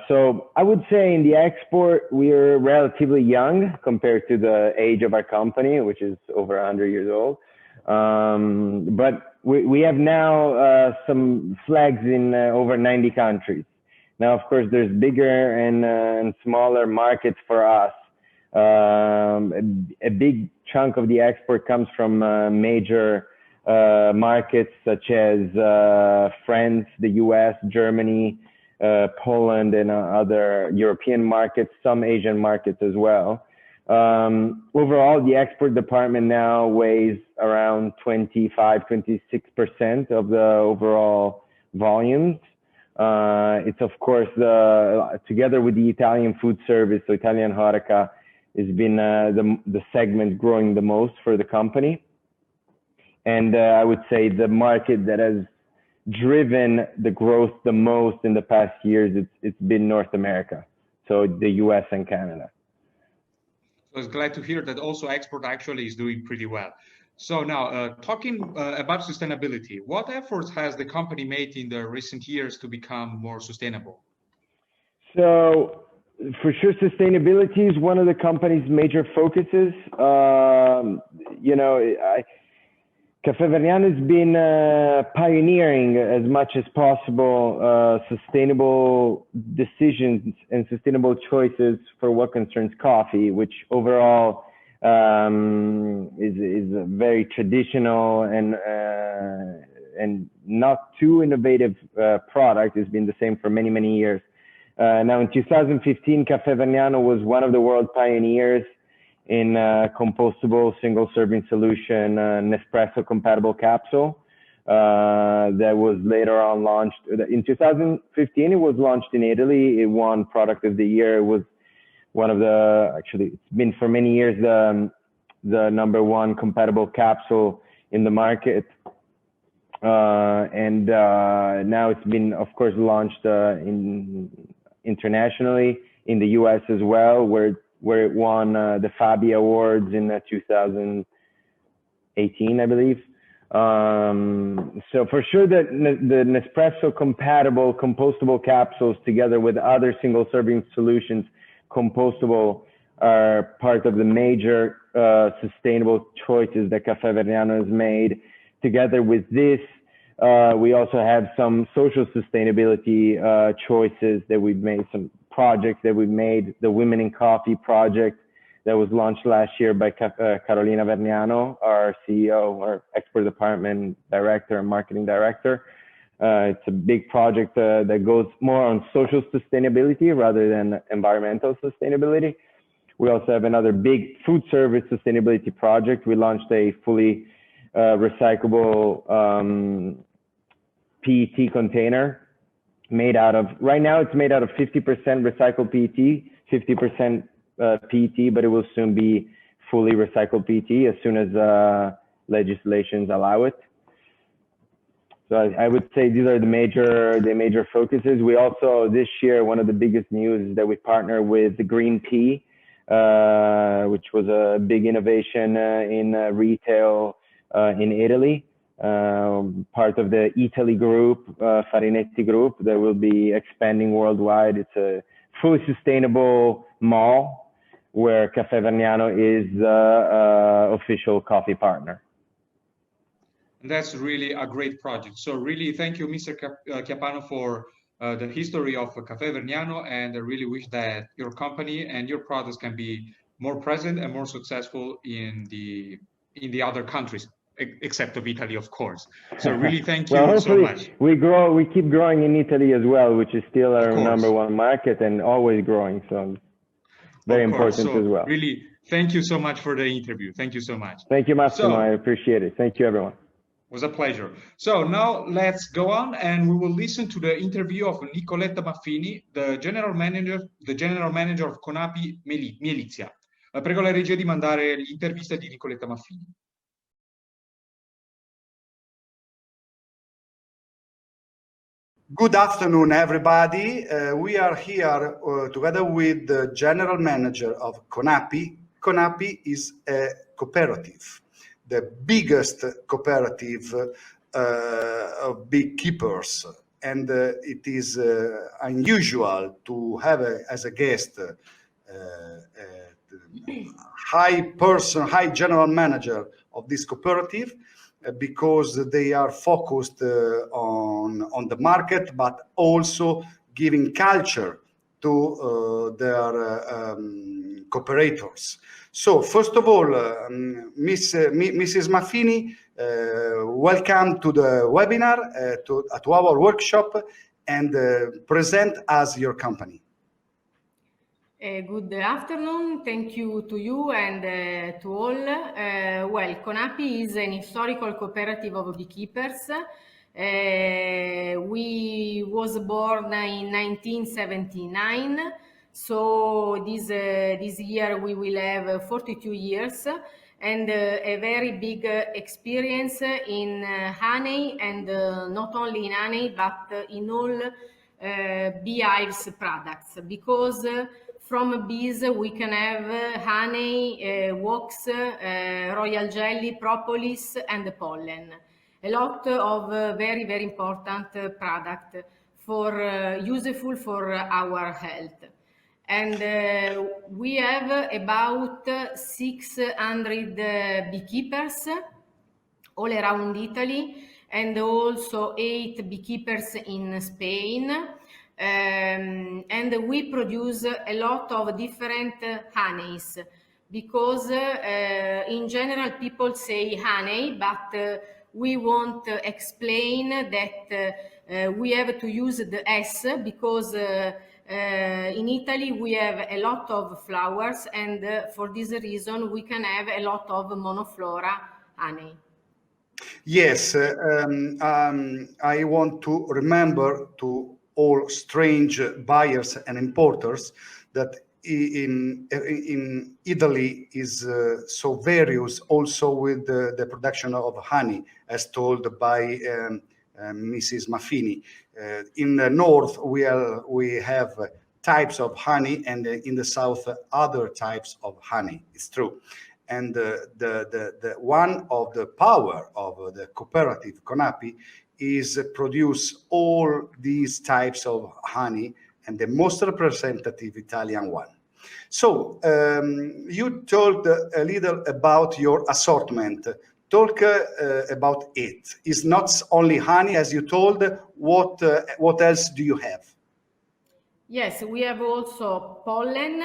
Speaker 11: So I would say in the export, we're relatively young compared to the age of our company, which is over 100 years old. But we have now some flags in over 90 countries. Now, of course, there's bigger and smaller markets for us. A big chunk of the export comes from major markets such as France, the US, Germany, Poland, and other European markets, some Asian markets as well. Overall, the export department now weighs around 25–26% of the overall volumes. It's of course together with the Italian food service, so Italian Horeca, has been the segment growing the most for the company. And I would say the market that has driven the growth the most in the past years, it's been North America, so the US and Canada.
Speaker 1: So I was glad to hear that also export actually is doing pretty well. So now talking about sustainability, what efforts has the company made in the recent years to become more sustainable?
Speaker 11: So for sure, sustainability is one of the company's major focuses. Caffè Vergnano has been pioneering as much as possible sustainable decisions and sustainable choices for what concerns coffee, which overall is a very traditional and not too innovative product. It's been the same for many, many years. Now in 2015, Caffè Vergnano was one of the world pioneers in compostable single-serving solution Nespresso compatible capsule that was later on launched. In 2015, it was launched in Italy. It won Product of the Year. It was one of the, actually, it's been for many years the #1 compatible capsule in the market. And now it's been, of course, launched internationally in the US as well, where it won the Fabi Awards in 2018, I believe. So for sure the Nespresso compatible compostable capsules together with other single serving solutions, compostable, are part of the major sustainable choices that Caffè Vergnano has made. Together with this, we also have some social sustainability choices that we've made, some projects that we've made. The Women in Coffee project that was launched last year by Carolina Vergnano, our CEO, our export department director and marketing director. It's a big project that goes more on social sustainability rather than environmental sustainability. We also have another big food service sustainability project. We launched a fully recyclable PET container made out of, right now it's made out of 50% recycled PET, 50% PET, but it will soon be fully recycled PET as soon as legislations allow it. So I would say these are the major focuses. We also, this year, one of the biggest news is that we partner with the Green Pea, which was a big innovation in retail in Italy, part of the Italy group, Farinetti group, that will be expanding worldwide. It's a fully sustainable mall where Caffè Vergnano is official coffee partner.
Speaker 1: That's really a great project. So really, thank you, Mr. Chiappano, for the history of Caffè Vergnano, and I really wish that your company and your products can be more present and more successful in the other countries, except of Italy, of course. So really, thank you so much.
Speaker 11: We keep growing in Italy as well, which is still our #1 market and always growing. So very important as well.
Speaker 1: Really, thank you so much for the interview. Thank you so much.
Speaker 11: Thank you, Massimo. I appreciate it. Thank you, everyone.
Speaker 1: It was a pleasure. So now let's go on and we will listen to the interview of Nicoletta Maffini, the general manager of Conapi Mielizia. Prego la regia di mandare l'intervista di Nicoletta Maffini.
Speaker 12: Good afternoon, everybody. We are here together with the general manager of Conapi. Conapi is a cooperative, the biggest cooperative of beekeepers, and it is unusual to have as a guest high general manager of this cooperative, because they are focused on the market, but also giving culture to their cooperators. So first of all, Mrs. Maffini, welcome to the webinar, to our workshop, and present us your company.
Speaker 13: Good afternoon. Thank you to you and to all. Well, Conapi is an historical cooperative of beekeepers. We was born in 1979. So this year we will have 42 years and a very big experience in honey, and not only in honey, but in all beehives products, because from bees we can have honey, wax, royal jelly, propolis, and pollen. A lot of very, very important product for useful for our health. And we have about 600 beekeepers all around Italy, and also 8 beekeepers in Spain. And we produce a lot of different honeys, because in general people say honey, but we want to explain that we have to use the S, because in Italy we have a lot of flowers, and for this reason we can have a lot of monoflora honey.
Speaker 12: Yes, I want to remember to all strange buyers and importers that in Italy is so various also with the production of honey, as told by Mrs. Maffini. In the north we have types of honey, and in the south other types of honey. It's true. And one of the power of the cooperative Conapi is produce all these types of honey, and the most representative Italian one. So you told a little about your assortment. Talk about it. It's not only honey, as you told. What else do you have?
Speaker 13: Yes, we have also pollen.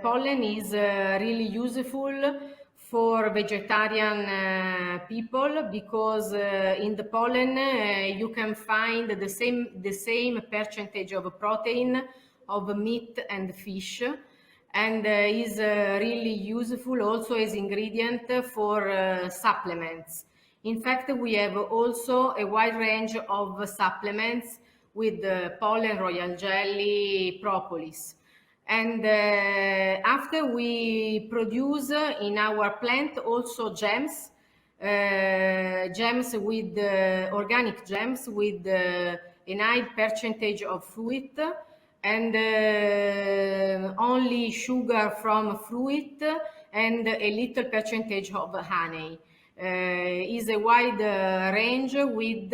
Speaker 13: Pollen is really useful for vegetarian people because in the pollen you can find the same percentage of protein of meat and fish, and is really useful also as ingredient for supplements. In fact, we have also a wide range of supplements with pollen, royal jelly, propolis. And after we produce in our plant also gems, with organic gems with a high percentage of fruit, and only sugar from fruit and a little percentage of honey. Is a wide range with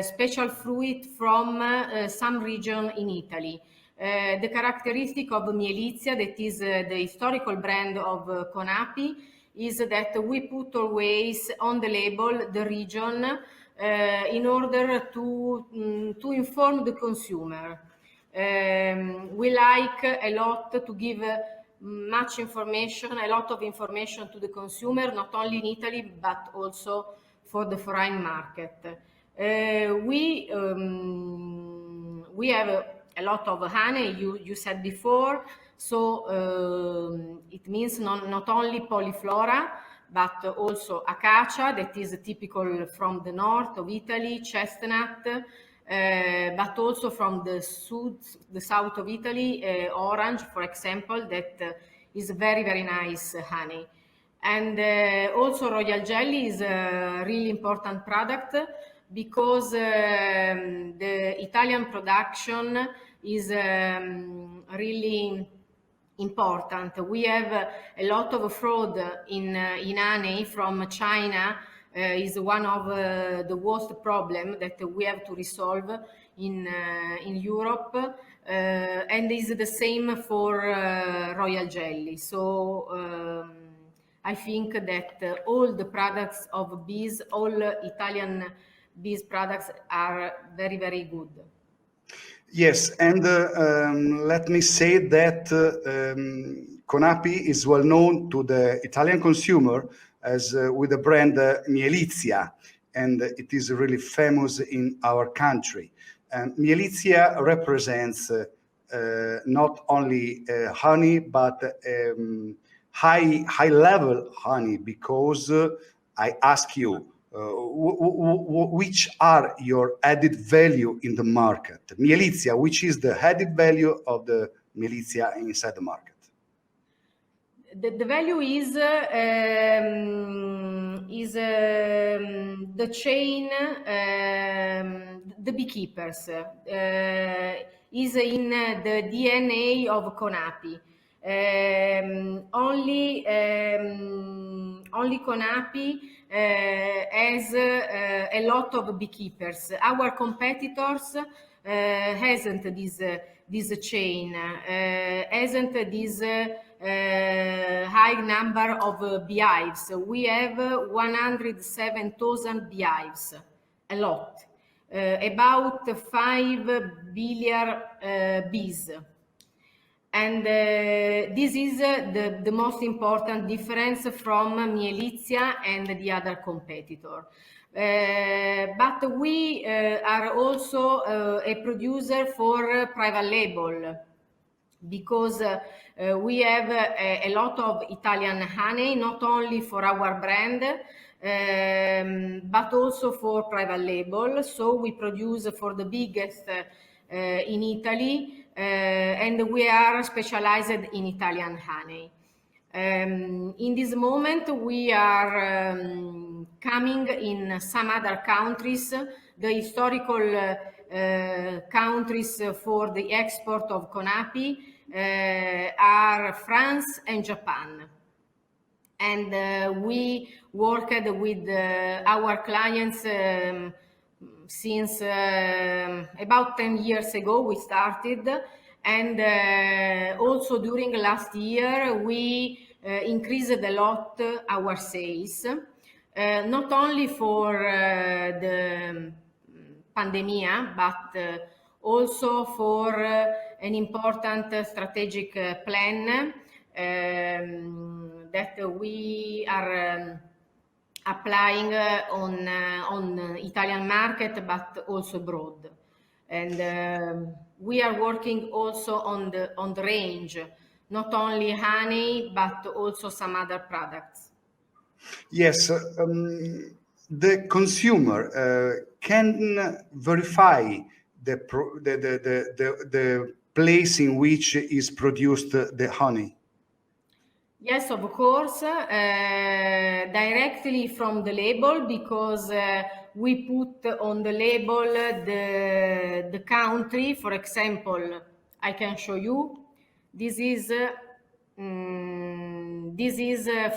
Speaker 13: special fruit from some region in Italy. The characteristic of Mielizia, that is the historical brand of Conapi, is that we put always on the label the region in order to inform the consumer. We like a lot to give much information, a lot of information to the consumer, not only in Italy, but also for the foreign market. We have a lot of honey, you said before, so it means not only polyflora, but also acacia, that is typical from the north of Italy, chestnut, but also from the south of Italy, orange, for example, that is very, very nice honey. And also royal jelly is a really important product because the Italian production is really important. We have a lot of fraud in honey from China. Is one of the worst problem that we have to resolve in Europe, and is the same for royal jelly. So I think that all the products of bees, all Italian bees products are very, very good.
Speaker 12: Yes, and let me say that Conapi is well known to the Italian consumer as with the brand Mielizia, and it is really famous in our country. And Mielizia represents not only honey, but high level honey, because I ask you, which are your added value in the market? Mielizia, which is the added value of the Mielizia inside the market?
Speaker 13: The value is the chain, the beekeepers, is in the DNA of Conapi. Only Conapi has a lot of beekeepers. Our competitors hasn't this chain, hasn't this high number of beehives. We have 107,000 beehives, a lot, about 5 billion bees. And this is the most important difference from Mielizia and the other competitor. But we are also a producer for private label, because we have a lot of Italian honey, not only for our brand, but also for private label. So we produce for the biggest in Italy, and we are specialized in Italian honey. In this moment, we are coming in some other countries. The historical countries for the export of Conapi are France and Japan. And we worked with our clients since about 10 years ago we started, and also during last year we increased a lot our sales, not only for the pandemic, but also for an important strategic plan that we are applying on Italian market, but also abroad. And we are working also on the range, not only honey, but also some other products.
Speaker 12: Yes, the consumer can verify the place in which is produced the honey.
Speaker 13: Yes, of course, directly from the label, because we put on the label the country. For example, I can show you. This is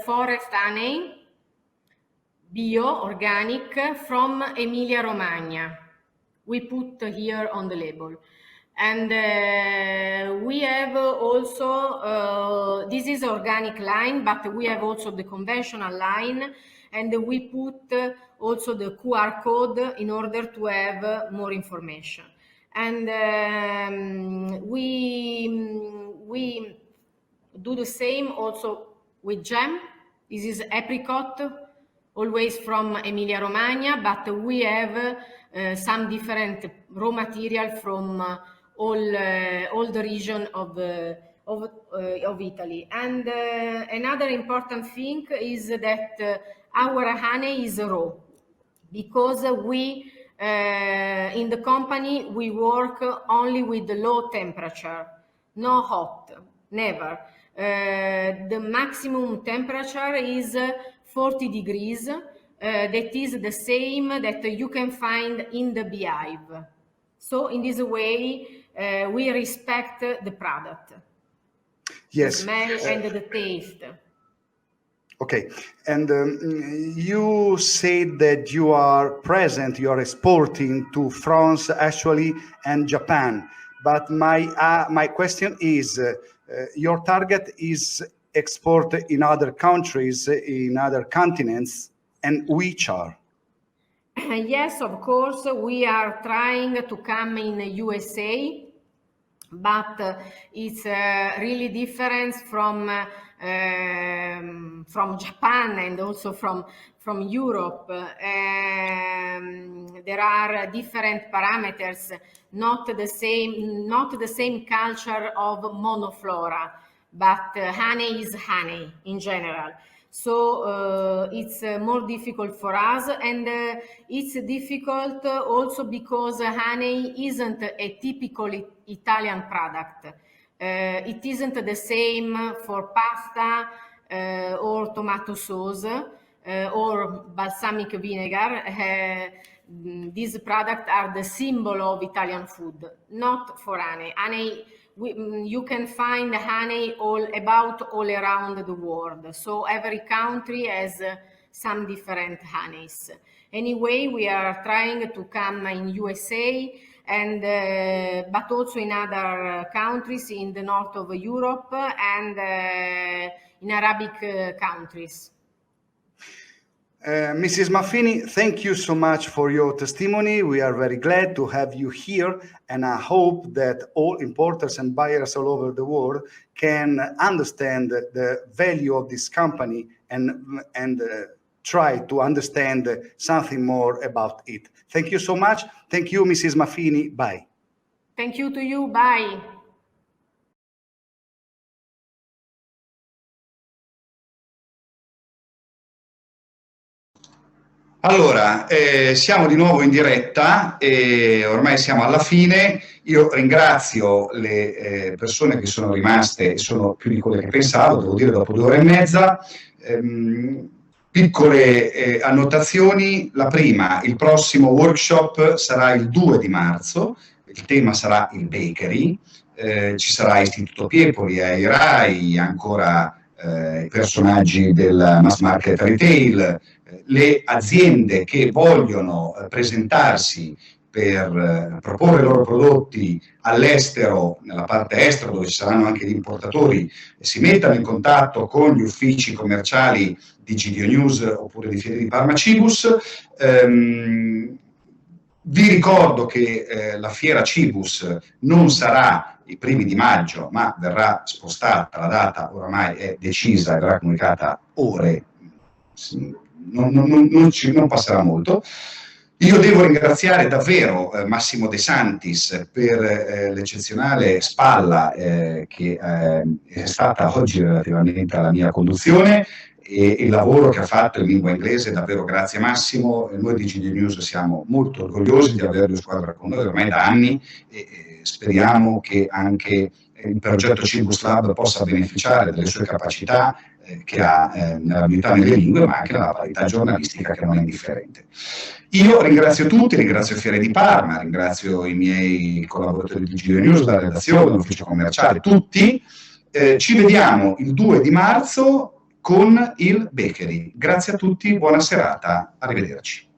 Speaker 13: forest honey, bio, organic, from Emilia-Romagna. We put here on the label. And we have also, this is organic line, but we have also the conventional line, and we put also the QR code in order to have more information. And we do the same also with jam. This is apricot, always from Emilia-Romagna, but we have some different raw material from all the region of Italy. And another important thing is that our honey is raw, because we in the company we work only with the low temperature, no hot, never. The maximum temperature is 40 degrees. That is the same that you can find in the beehive. So in this way, we respect the product,
Speaker 12: yes,
Speaker 13: the smell and the taste.
Speaker 12: Okay, and you said that you are present, you are exporting to France actually and Japan. But my question is, your target is export in other countries, in other continents, and which are?
Speaker 13: Yes, of course, we are trying to come in the USA, but it's really different from Japan and also from Europe. There are different parameters, not the same culture of monoflora, but honey is honey in general. So it's more difficult for us, and it's difficult also because honey isn't a typical Italian product. It isn't the same for pasta or tomato sauce or balsamic vinegar. These products are the symbol of Italian food, not for honey. Honey, you can find honey all around the world. So every country has some different honeys. Anyway, we are trying to come in USA, and but also in other countries in the north of Europe and in Arabic countries.
Speaker 12: Mrs. Maffini, thank you so much for your testimony. We are very glad to have you here, and I hope that all importers and buyers all over the world can understand the value of this company and try to understand something more about it. Thank you so much. Thank you, Mrs. Maffini. Bye.
Speaker 13: Thank you to you. Bye.
Speaker 14: Allora, siamo di nuovo in diretta e ormai siamo alla fine. Io ringrazio le persone che sono rimaste, sono più di quelle che pensavo, devo dire, dopo 2 ore e mezza. Piccole annotazioni. La prima, il prossimo workshop sarà il 2 di marzo, il tema sarà il bakery, ci sarà Istituto Piepoli, RAI, ancora personaggi del mass market retail, le aziende che vogliono presentarsi per proporre i loro prodotti all'estero, nella parte estera dove ci saranno anche gli importatori, si mettano in contatto con gli uffici commerciali di GDO News oppure di Fiere di Parma Cibus. Vi ricordo che la fiera Cibus non sarà i primi di maggio, ma verrà spostata, la data oramai è decisa e verrà comunicata ore, non passerà molto. Io devo ringraziare davvero Massimo De Santis per l'eccezionale spalla che è stata oggi relativamente alla mia conduzione e il lavoro che ha fatto in lingua inglese. Davvero grazie Massimo. Noi di GD News siamo molto orgogliosi di averlo in squadra con noi ormai da anni e speriamo che anche il progetto Cibus Lab possa beneficiare delle sue capacità che ha nell'abilità nelle lingue, ma anche nella qualità giornalistica che non è indifferente. Io ringrazio tutti, ringrazio Fiere di Parma, ringrazio i miei collaboratori di GDO News, la redazione, l'ufficio commerciale, tutti. Ci vediamo il 2 di marzo con il Bakery. Grazie a tutti, buona serata, arrivederci.